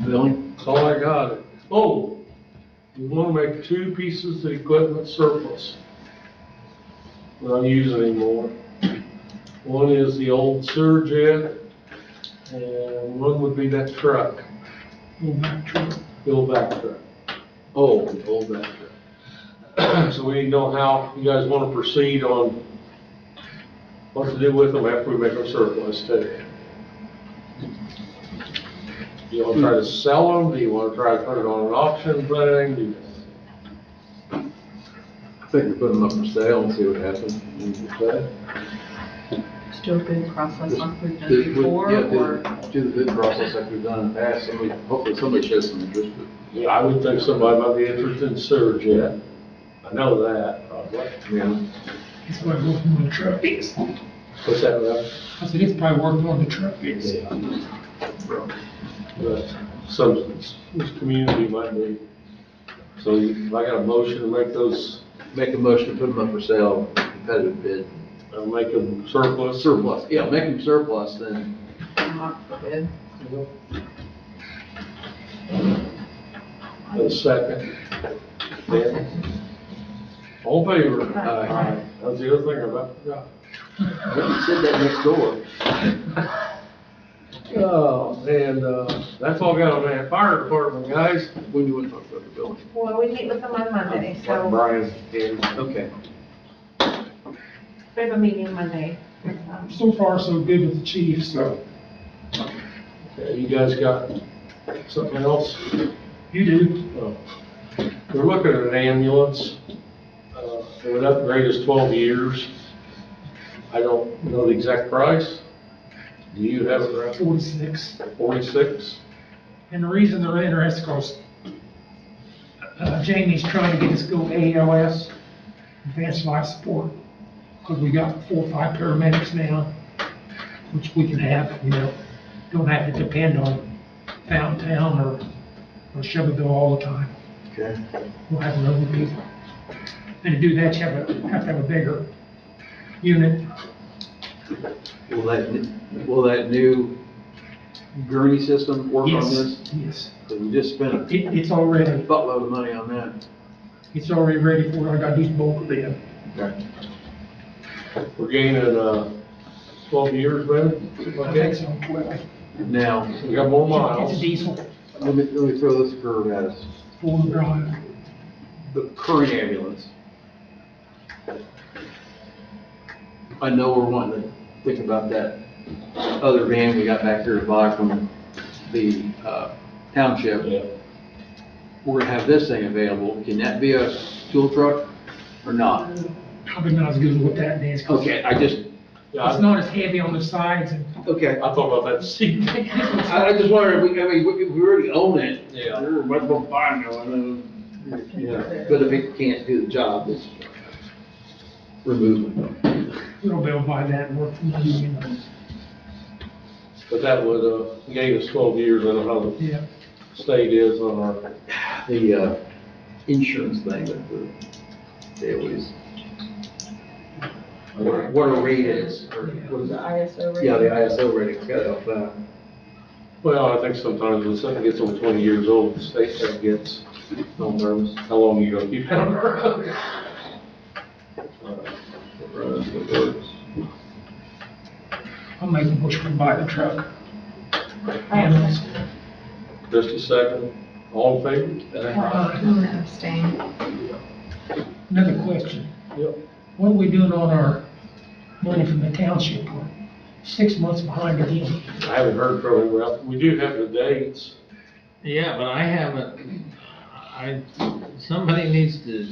Billy? That's all I got. Oh, we want to make 2 pieces of equipment surplus. We don't use it anymore. One is the old sewer jet, and one would be that truck. The old back truck. Oh, hold that. So we need to know how you guys want to proceed on what to do with them after we make them surplus too. Do you want to try to sell them? Do you want to try to put it on an auction thing? I think we put them up for sale and see what happens. Still a good process like we've done Yeah, before, or? do the bid process like we've done in the past. Hopefully somebody shows some interest. Yeah, I would think somebody might be interested in sewer jet. I know that, probably. Yeah. It's probably working on the truck fix. What's that, Ralph? I said, it's probably working on the truck fix. But some, this community might be. So if I got a motion to make those, Make a motion to put them up for sale, competitive bid. make them surplus. Surplus, yeah, make them surplus then. Not good. A second. Dan? All in favor? Aye. That's the other thing I about forgot. Well, you said that next door. Oh, and, that's all I got on that fire department, guys. When do you want to talk about the building? Well, we meet with them on Monday, so Brian, and Okay. we have a meeting Monday. So far, so good with the chief, so. okay, you guys got something else? You do. Oh. We're looking at an ambulance. It would upgrade us 12 years. I don't know the exact price. Do you have it around 46. 46? And the reason they're interested, because Jamie's trying to get us to go ALS, Advanced Life Support. because we got 4 or 5 paramedics now, which we can have, don't have to depend on Fountain Town or Shelbyville all the time. Okay. We'll have our own people. And to do that, you have to have a bigger unit. Will that new gurney system work on Yes, this? yes. 'Cause we just spent a It's already, buttload of money on that. it's already ready for it. I got these bolted in. Okay. We're gaining, 12 years, maybe? I think so, 12. Now, We got more It's miles. a diesel, let me throw this curve at us. 4-wheel drive. The current ambulance. I know we're wanting to think about that other van we got back there to buy from the township. Yeah. We're gonna have this thing available. Can that be a tool truck or not? Probably not as good as what that is. 'Cause Okay, I just, It's not as heavy on the sides and okay. I thought about that seat. I just wondered, we already own it. Yeah. We might as well buy a new one. Yeah, but if it can't do the job, it's remove it. we'll be able to buy that and work from home, But that would, gain us 12 years. I don't know how the Yeah. state is on our, The insurance thing that they always, what a rate is, or what is The that? ISO rating. Yeah, the ISO rating's got to help that. well, I think sometimes when something gets over 20 years old, the state that gets on nerves. How long are you gonna keep it on the road? It works. I'll make a push to buy the truck. Yes. Just a second. All in favor? I'm gonna abstain. Another question. Yep. What are we doing on our money from the township? We're 6 months behind again. I haven't heard from him. Well, we do have the dates. Yeah, but I haven't, somebody needs to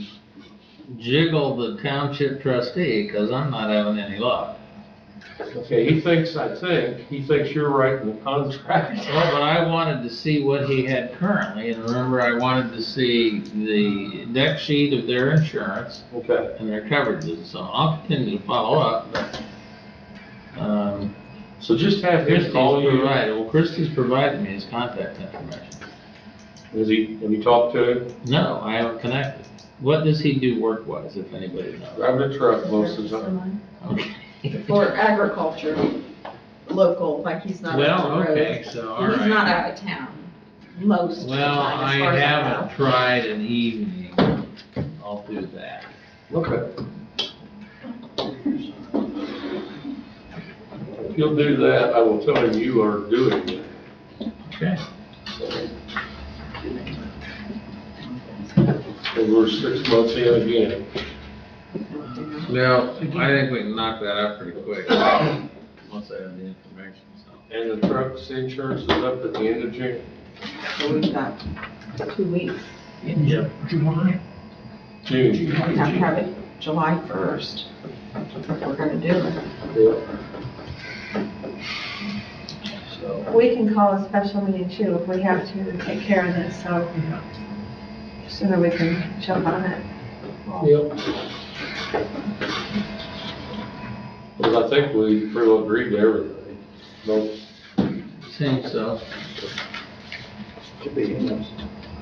jiggle the township trustee, because I'm not having any luck. Okay, he thinks you're writing the contract. Well, but I wanted to see what he had currently, and remember, I wanted to see the deck sheet of their insurance Okay. and their coverages, so I'll continue to follow up, but, So just have him Christie's call you. Christie's provided me his contact information. Have you talked to him? No, I haven't connected. What does he do work-wise, if anybody knows? Driving a truck most of the time. Okay. For agriculture, local, like he's not Well, on the road. okay, so, all He's right. not out of town, most of the Well, time, I as far as I haven't know. tried an evening. I'll do that. Okay. If you'll do that, I will tell him you are doing it. Okay. And we're 6 months in again. Well, I think we can knock that out pretty quick, once I have the information, so. And the truck's insurance is up at the end of June. So we've got 2 weeks. In July. June. We have to have it July 1st, if we're gonna do it. Yeah. So, We can call a special meeting too if we have to take care of this, so sooner we can jump on it. yep. Because I think we pretty well agreed to everything. No, Seems so. Should be enough.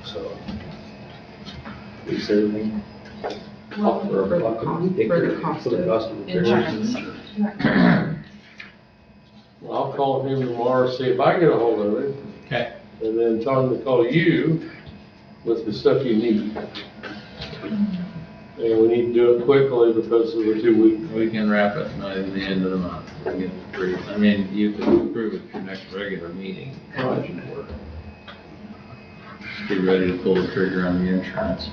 so. Fix everything. Well, for the cost of insurance. Well, I'll call him tomorrow, see if I get a hold of him, Okay. and then tell him to call you with the stuff you need. And we need to do it quickly because of the 2 weeks. We can wrap it by the end of the month. We get it approved. I mean, you can approve it at your next regular meeting. That should work. Just be ready to pull the trigger on the insurance.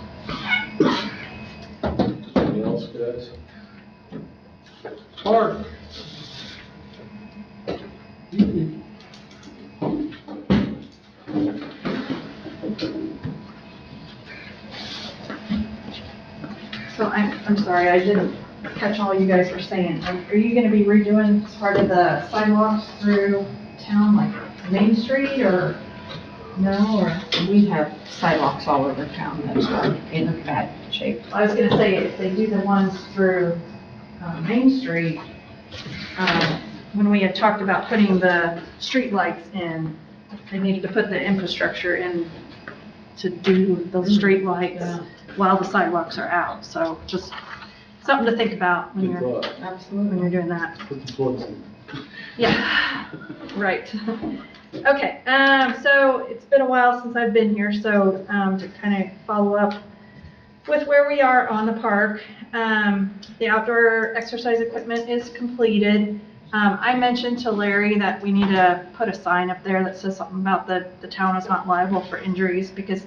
Anything else, guys? Mark? So I'm sorry, I didn't catch all you guys were saying. Are you gonna be redoing part of the sidewalks through town, like Main Street or no, or? We have sidewalks all over town that are in bad shape. I was gonna say, if they do the ones through Main Street, when we had talked about putting the street lights in, they needed to put the infrastructure in to do those street lights while the sidewalks are out. So just something to think about when Good you're, thought. when you're doing that. Put the plugs in. Yeah, right. Okay, so it's been a while since I've been here, so to kind of follow up with where we are on the park, the outdoor exercise equipment is completed. I mentioned to Larry that we need to put a sign up there that says something about the town is not liable for injuries, because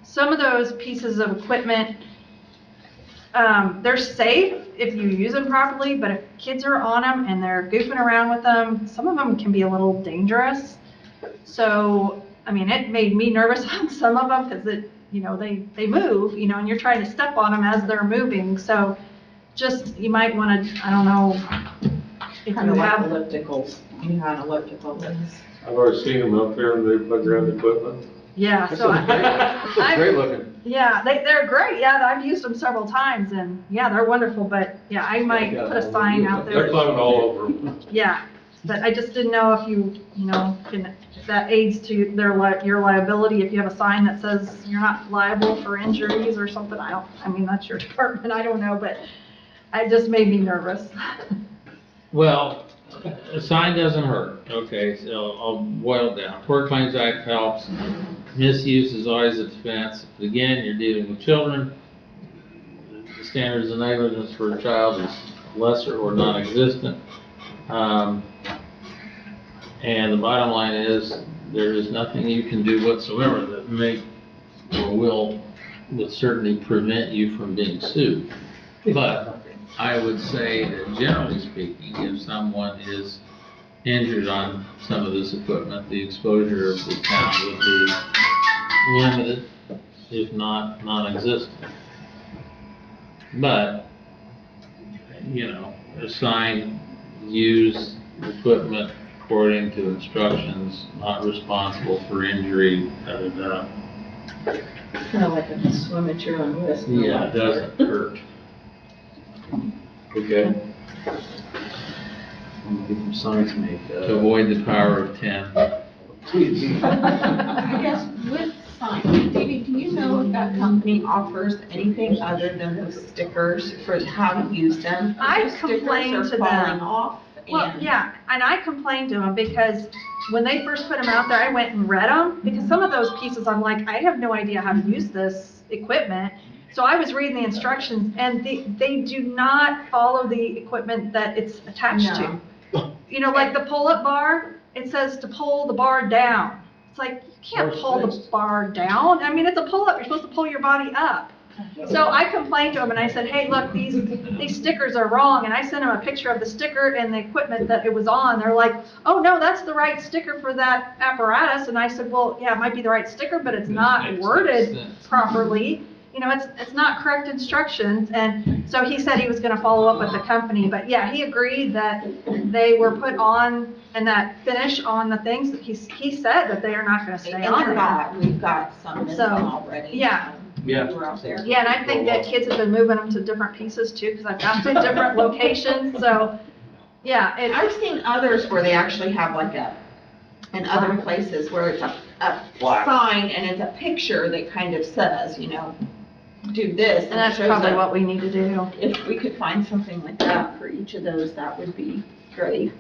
some of those pieces of equipment, they're safe if you use them properly, but if kids are on them and they're goofing around with them, some of them can be a little dangerous. So, I mean, it made me nervous on some of them because they move, and you're trying to step on them as they're moving. So just, you might want to, I don't know, if Kind you of like have, ellipticals, you have elliptical ones. I've already seen them up there and they plug around the equipment. yeah, so That's great looking. yeah, they're great. Yeah, I've used them several times and yeah, they're wonderful, but yeah, I might put a sign out They're there. climbing all over them. Yeah, but I just didn't know if if that aids to your liability, if you have a sign that says you're not liable for injuries or something. I mean, that's your department, I don't know, but it just made me nervous. Well, a sign doesn't hurt, okay, so I'll boil it down. Tort Claims Act helps. Misuse is always a defense. If, again, you're dealing with children, the standards of negligence for a child is lesser or non-existent. And the bottom line is, there is nothing you can do whatsoever that may or will with certainty prevent you from being sued. But I would say that generally speaking, if someone is injured on some of this equipment, the exposure of the town would be limited, if not non-existent. But, assign, use equipment according to instructions, not responsible for injury, da-da-da. Kind of like a swim at your own risk. Yeah, it doesn't hurt. Okay. I'm gonna get some signs made. To avoid the power of 10. I guess with signs, Davey, do you know if that company offers anything other than those stickers for how to use them? I Those stickers complained are to falling them. off. Well, and- yeah, and I complained to them because when they first put them out there, I went and read them, because some of those pieces, I'm like, I have no idea how to use this equipment. So I was reading the instructions, and they do not follow the equipment that it's attached to. Like the pull-up bar, it says to pull the bar down. It's like, you can't pull the bar down. I mean, it's a pull-up, you're supposed to pull your body up. So I complained to them and I said, hey, look, these stickers are wrong. And I sent them a picture of the sticker and the equipment that it was on. They're like, oh, no, that's the right sticker for that apparatus. And I said, well, yeah, it might be the right sticker, but it's not worded properly. It's not correct instructions. And so he said he was going to follow up with the company. But yeah, he agreed that they were put on and that finish on the things that he said that they are not going to stay And on they're there. not, we've got some in So, them already. yeah. Yeah. We're out there. Yeah, and I think that kids have been moving them to different pieces too, because I've got them in different locations, so, yeah. I've seen others where they actually have in other places where it's a sign and it's a picture that kind of says, do this. And that's shows probably up. what we need to do. If we could find something like that for each of those, that would be great.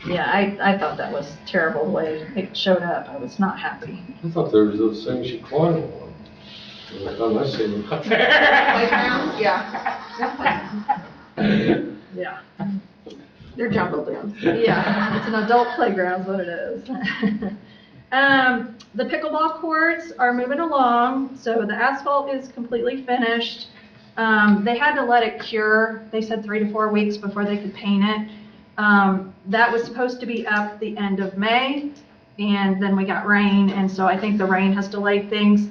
Yeah, I thought that was terrible the way it showed up. I was not happy. I thought there was those things you climb on. By the time I seen them. Playgrounds, yeah. Yeah. They're jungle gyms. Yeah, it's an adult playground is what it is. The pickleball courts are moving along, so the asphalt is completely finished. They had to let it cure. They said 3 to 4 weeks before they could paint it. That was supposed to be up the end of May, and then we got rain, and so I think the rain has delayed things.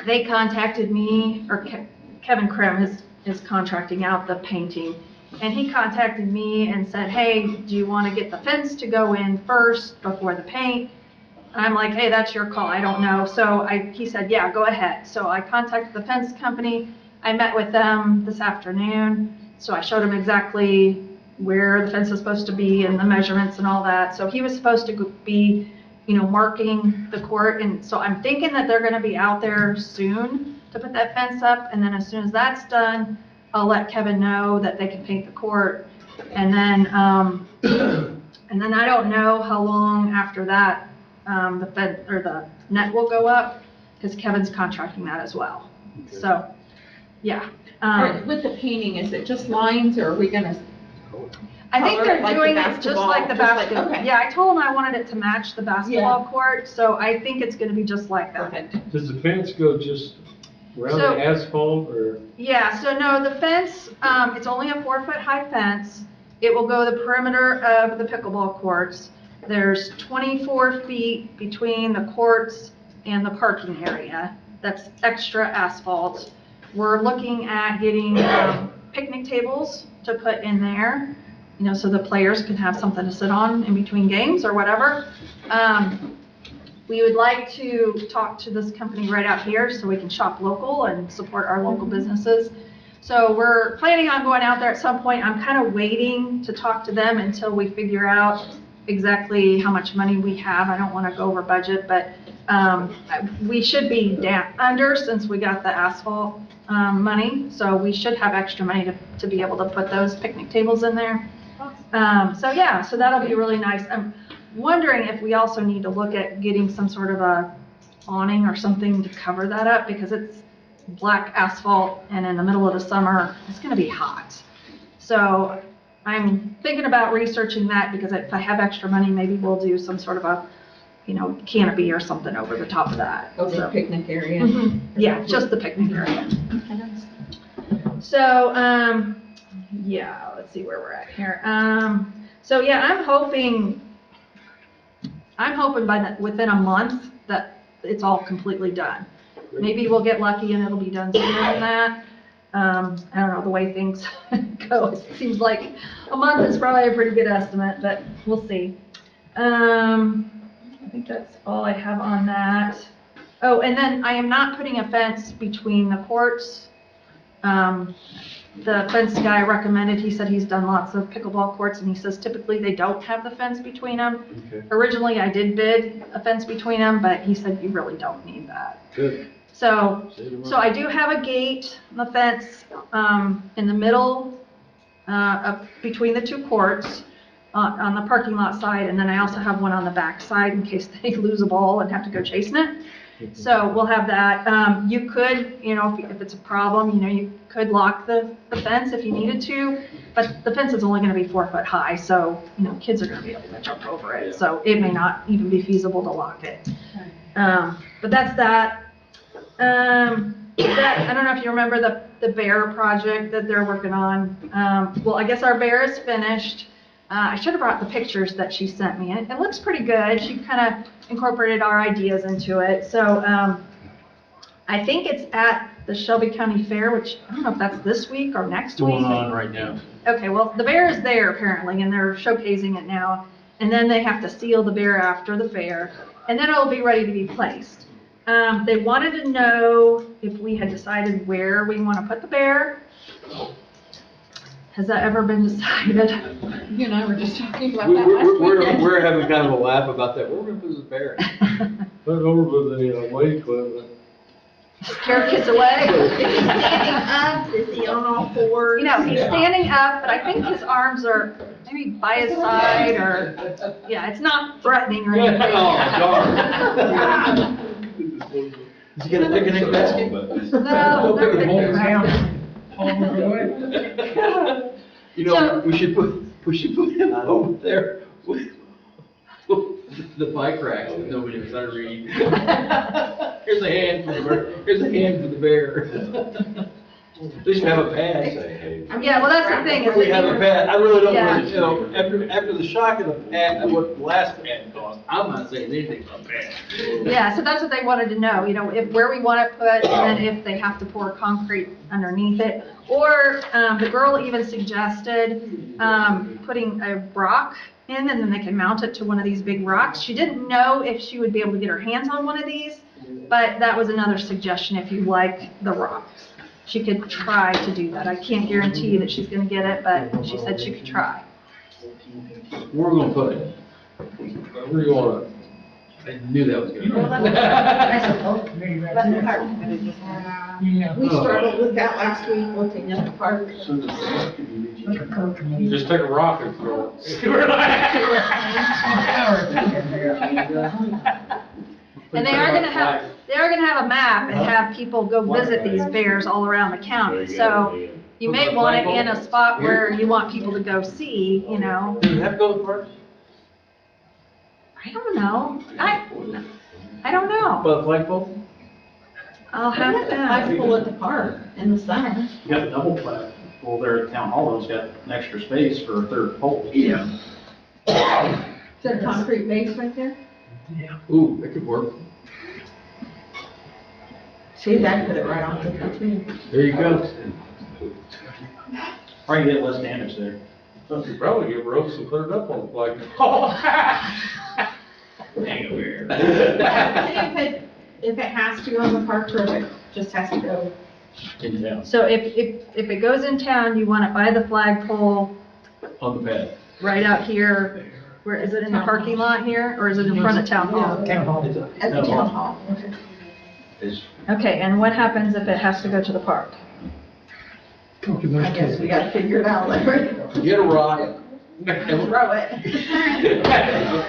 They contacted me, or Kevin Krim is contracting out the painting, and he contacted me and said, hey, do you want to get the fence to go in first before the paint? And I'm like, hey, that's your call, I don't know. So he said, yeah, go ahead. So I contacted the fence company. I met with them this afternoon, so I showed him exactly where the fence is supposed to be and the measurements and all that. So he was supposed to be, marking the court, and so I'm thinking that they're gonna be out there soon to put that fence up, and then as soon as that's done, I'll let Kevin know that they can paint the court. And then I don't know how long after that, the fence or the net will go up, because Kevin's contracting that as well. So, yeah. With the painting, is it just lines, or are we gonna? I think color they're it like the doing it just like the basketball. okay. Yeah, I told them I wanted it to match the basketball court, so I think it's gonna be just like that. Perfect. Does the fence go just around So- the asphalt or? Yeah, so no, the fence, it's only a 4-foot high fence. It will go the perimeter of the pickleball courts. There's 24 feet between the courts and the parking area. That's extra asphalt. We're looking at getting picnic tables to put in there, so the players can have something to sit on in between games or whatever. We would like to talk to this company right out here so we can shop local and support our local businesses. So we're planning on going out there at some point. I'm kind of waiting to talk to them until we figure out exactly how much money we have. I don't want to go over budget, but we should be under since we got the asphalt money. So we should have extra money to be able to put those picnic tables in there. So that'll be really nice. I'm wondering if we also need to look at getting some sort of a awning or something to cover that up, because it's black asphalt and in the middle of the summer, it's going to be hot. So I'm thinking about researching that, because if I have extra money, maybe we'll do some sort of a, canopy or something over the top of that. Over the picnic area. Mhm. Yeah, just the picnic area. So, let's see where we're at here. I'm hoping within a month that it's all completely done. Maybe we'll get lucky and it'll be done sooner than that. I don't know, the way things go, it seems like a month is probably a pretty good estimate, but we'll see. I think that's all I have on that. Oh, and then I am not putting a fence between the courts. The fence guy recommended, he said he's done lots of pickleball courts, and he says typically they don't have the fence between them. Okay. Originally, I did bid a fence between them, but he said you really don't need that. Good. So I do have a gate on the fence, in the middle, between the two courts, on the parking lot side, and then I also have one on the back side in case they lose a ball and have to go chasing it. So we'll have that. You could, if it's a problem, you could lock the fence if you needed to, but the fence is only gonna be 4 foot high, so, kids are gonna be able to jump over it, so it may not even be feasible to lock it. But that's that. I don't know if you remember the bear project that they're working on. Well, I guess our bear is finished. I should have brought the pictures that she sent me, and it looks pretty good. She kind of incorporated our ideas into it. So I think it's at the Shelby County Fair, which I don't know if that's this week or next week. Going on right now. Okay, well, the bear is there apparently, and they're showcasing it now. And then they have to seal the bear after the fair, and then it'll be ready to be placed. They wanted to know if we had decided where we want to put the bear. Has that ever been decided? You and I were just talking about that last weekend. We're having kind of a laugh about that. Where are we going to put this bear? Put it over with the weight equipment. Scare kids away. Is he standing up? Is he on all fours? He's standing up, but I think his arms are maybe by his side, or, it's not threatening or anything. Oh, darn. Is he got a picnic basket? No, they're picking around. We should put him over there with the bike rack that nobody was underneath. Here's a hand for the bear. Here's a hand for the bear. At least we have a pad. Yeah, well, that's the thing, is We have a pad. I really don't want Yeah. to, after the shock of the pad, what the last pad cost, I'm not saying anything about pad. Yeah, so that's what they wanted to know, where we want it put, and then if they have to pour concrete underneath it. Or, the girl even suggested, putting a rock in, and then they can mount it to one of these big rocks. She didn't know if she would be able to get her hands on one of these, but that was another suggestion if you like the rocks. she could try to do that. I can't guarantee that she's gonna get it, but she said she could try. Where are we gonna put it? Where you want I knew that was Well, gonna. Let the park committee decide. We struggled with that last week, looking at the park. it? Just take a rock and throw it. And they are gonna have a map and have people go visit these bears all around the county. So you may want it in a spot where you want people to go see, you know. Does it have to go to the park? I don't know. I don't know. By the flagpole? I'll have to ask. Flagpole at the park in the summer. You got the double flag, well, there at Town Hall, it's got an extra space for a third pole. Yeah. Is there a concrete base right there? Ooh, that could work. See, that put it right on the country. There you go. Probably get less damage there. You could probably get ropes and put it up on the flagpole. Anywhere. If it has to go in the park, or if it just has to go. In town, So if it goes in town, you want it by the flagpole, on the pad. right out here. Where, is it in the parking lot here, or is it in front of town hall? Town hall. At the town hall. Okay, and what happens if it has to go to the park? I guess we gotta figure it out, Larry. Get a rock. Throw it.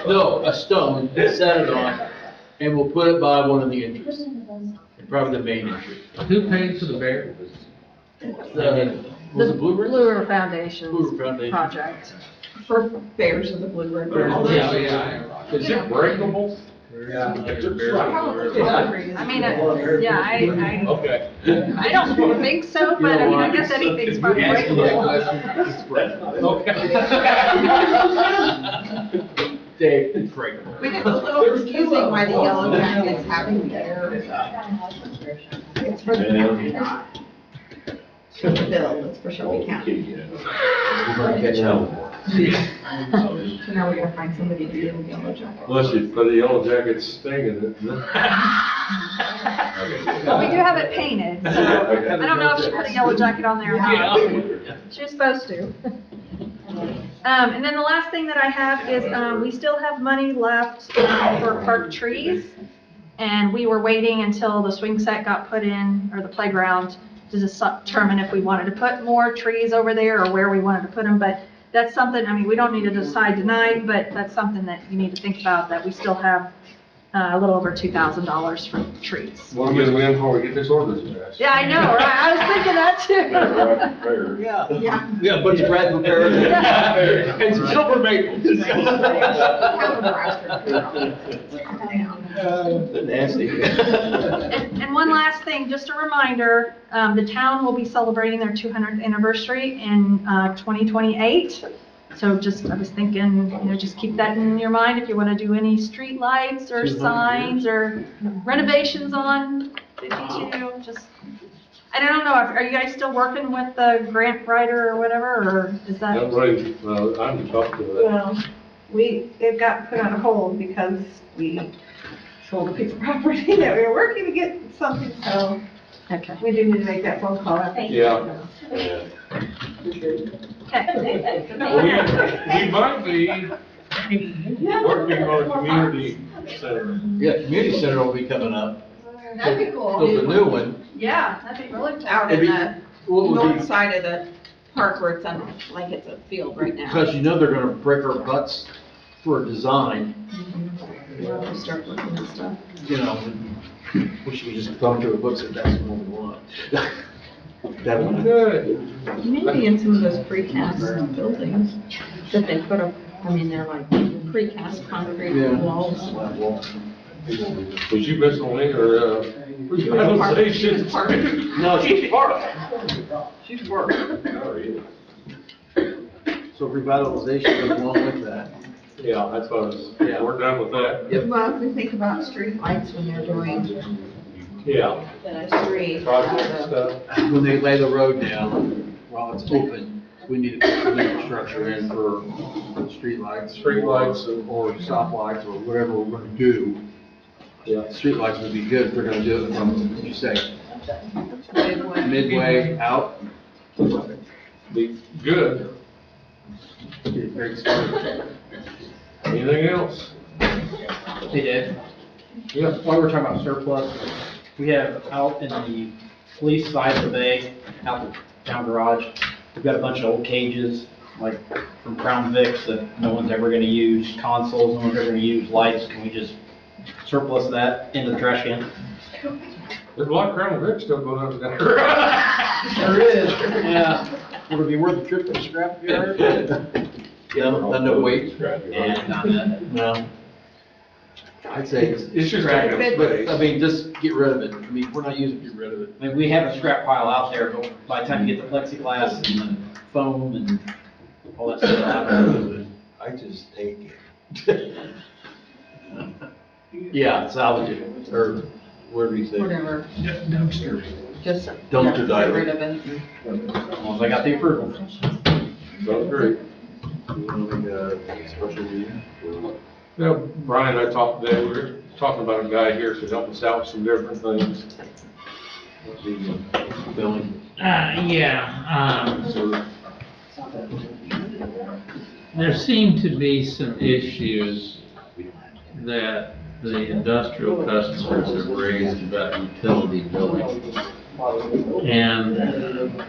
No, a stone, set it on, and we'll put it by one of the entries. Probably the main entry. Who pays for the bear? Was it Blue Ridge? Blue River Foundation's Blue River Foundation. project. For Bears of the Blue River. all those- Yeah. Is it breakable? Yeah. I mean, I Okay. don't think so, but I mean, I guess anything's probably breakable. Dave, it's breakable. We get a little confusing why the Yellow Jackets having their, it's for the county, not for the bill, it's for Shelby County. We're gonna catch hell. So now we gotta find somebody to deal with Yellow Jackets. Unless you put a yellow jacket sting in it. But we do have it painted, so I don't know if she put a yellow jacket on there or not. She was supposed to. And then the last thing that I have is, we still have money left for park trees. And we were waiting until the swing set got put in, or the playground, to determine if we wanted to put more trees over there or where we wanted to put them. But that's something, I mean, we don't need to decide tonight, but that's something that you need to think about, that we still have a little over $2,000 for trees. Well, get them in before we get this ordinance passed. Yeah, I know, right? I was thinking that too. Yeah. Yeah. We got a bunch of Bradford pears. Yeah. And some silver maples. Nasty. And one last thing, just a reminder, the town will be celebrating their 200th anniversary in 2028. So just, I was thinking, you know, just keep that in your mind if you want to do any street lights or 200 signs or renovations on 52, just, I don't know, are you guys still working with the grant writer or whatever, or is that? I'm ready, I'm talking to that. Well, It got put on hold because we sold a piece of property that we were working to get something, so okay. we do need to make that phone call. Yeah. Okay. We might be working on a community center. Yeah, community center will be coming up. That'd be So cool. the new one, Yeah, that'd be really cool. Out in It'd be- the what would north be, side of the park where it's like it's a field right now. because you know they're gonna break our butts for a design, We'll have to start looking at stuff. you know. We should just thumb through the books if that's what we want. That one. Good. Maybe in some of those precast buildings that they put up, I mean, they're like precast concrete Yeah. walls. Was you missing Lee or, I don't say shit. No, she's part. She's part. So revitalization goes along with that. Yeah, that's what I was, yeah, we're done with that. Yep. Well, if we think about street lights when they're doing Yeah. the street. Project and stuff. When they lay the road down, while it's open, we need to put some infrastructure in for streetlights. Streetlights and- Or stoplights or whatever we're gonna do. Yeah. Streetlights would be good if they're gonna do it from, what you say, midway out. Be good. Very smart. Anything else? Hey, Dave. Yeah. While we're talking about surplus, we have out in the police side of the bay, out the town garage, we've got a bunch of old cages, like from Crown Vics that no one's ever gonna use, consoles, no one's ever gonna use, lights. Can we just surplus that into the trash can? There's a lot of Crown Vic still going up and down. There is, yeah. Would it be worth the trip to the scrapyard? Yeah, no weight. Yeah, not that. No. I'd say It's just taking up but, space. I mean, just get rid of it. I mean, if we're not using it, get rid of it. I mean, we have a scrap pile out there, but by the time you get the plexiglass and the foam and all that stuff out there. I just take it. Yeah, salvage it, or where do you say? Whatever, Dumpster. just Dumpster get diver. rid of it. As long as I got the approval. Sounds great. You want to make a special meeting? Yeah, Brian and I talked today, we were talking about a guy here to help us out with some different things. The billing. Yeah, there seem to be some issues that the industrial customers have raised about utility billing. And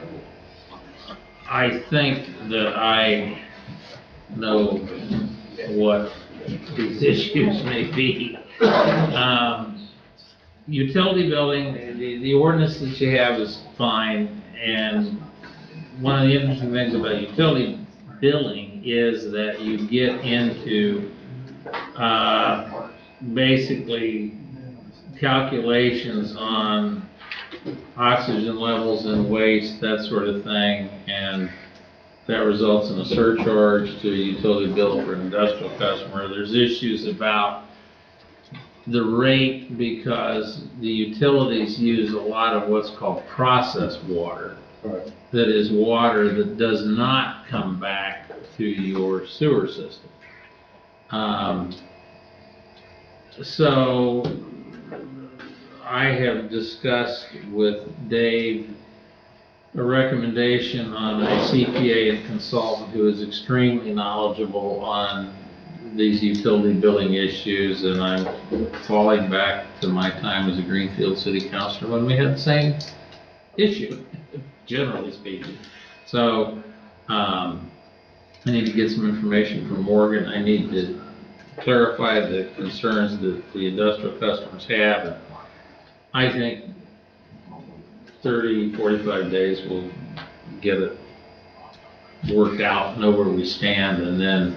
I think that I know what these issues may be. Utility billing, the ordinance that you have is fine, and one of the interesting things about utility billing is that you get into, basically calculations on oxygen levels and waste, that sort of thing, and that results in a surcharge to a utility bill for an industrial customer. There's issues about the rate because the utilities use a lot of what's called processed water. Right. That is water that does not come back to your sewer system. So I have discussed with Dave a recommendation on a CPA and consultant who is extremely knowledgeable on these utility billing issues, and I'm falling back to my time as a Greenfield City Councilor when we had the same issue, generally speaking. So, I need to get some information from Morgan. I need to clarify the concerns that the industrial customers have. And I think 30, 45 days will get it worked out, know where we stand, and then,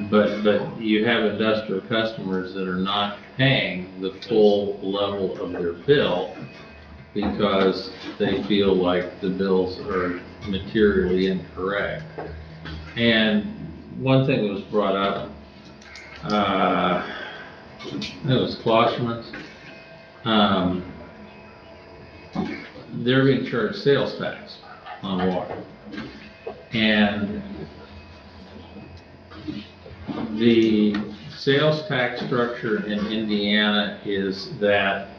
but you have industrial customers that are not paying the full level of their bill because they feel like the bills are materially incorrect. And one thing that was brought up, it was Klosterman's. They're being charged sales tax on water. And the sales tax structure in Indiana is that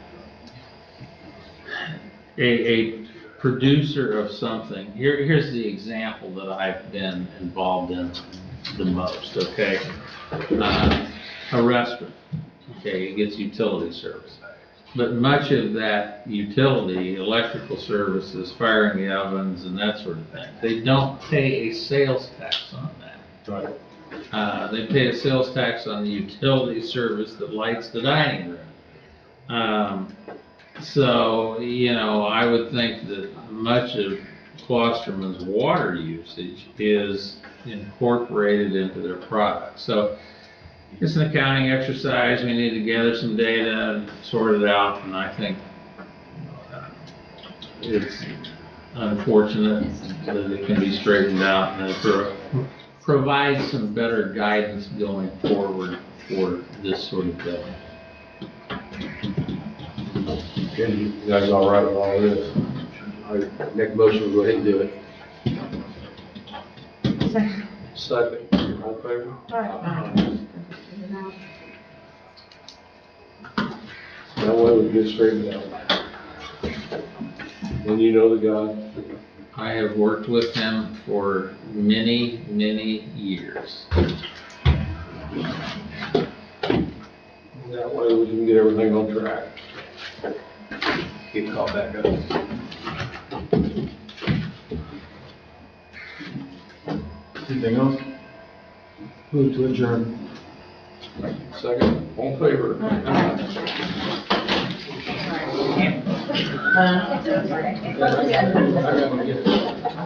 a producer of something, here's the example that I've been involved in the most, okay? A restaurant, okay, it gets utility service. But much of that utility, electrical services, firing the ovens and that sort of thing, they don't pay a sales tax on that. Right. They pay a sales tax on the utility service that lights the dining room. So, you know, I would think that much of Klosterman's water usage is incorporated into their product. So it's an accounting exercise. We need to gather some data and sort it out, and I think it's unfortunate that it can be straightened out and it provides some better guidance going forward for this sort of billing. Okay, you guys all right with all this? I make a motion, we'll go ahead and do it. Second, all in favor? That way we get straightened out. And you know the guy? I have worked with him for many, many years. That way we can get everything on track. Get called back up. Anything else? Move to adjourn. Second, all in favor? I gotta get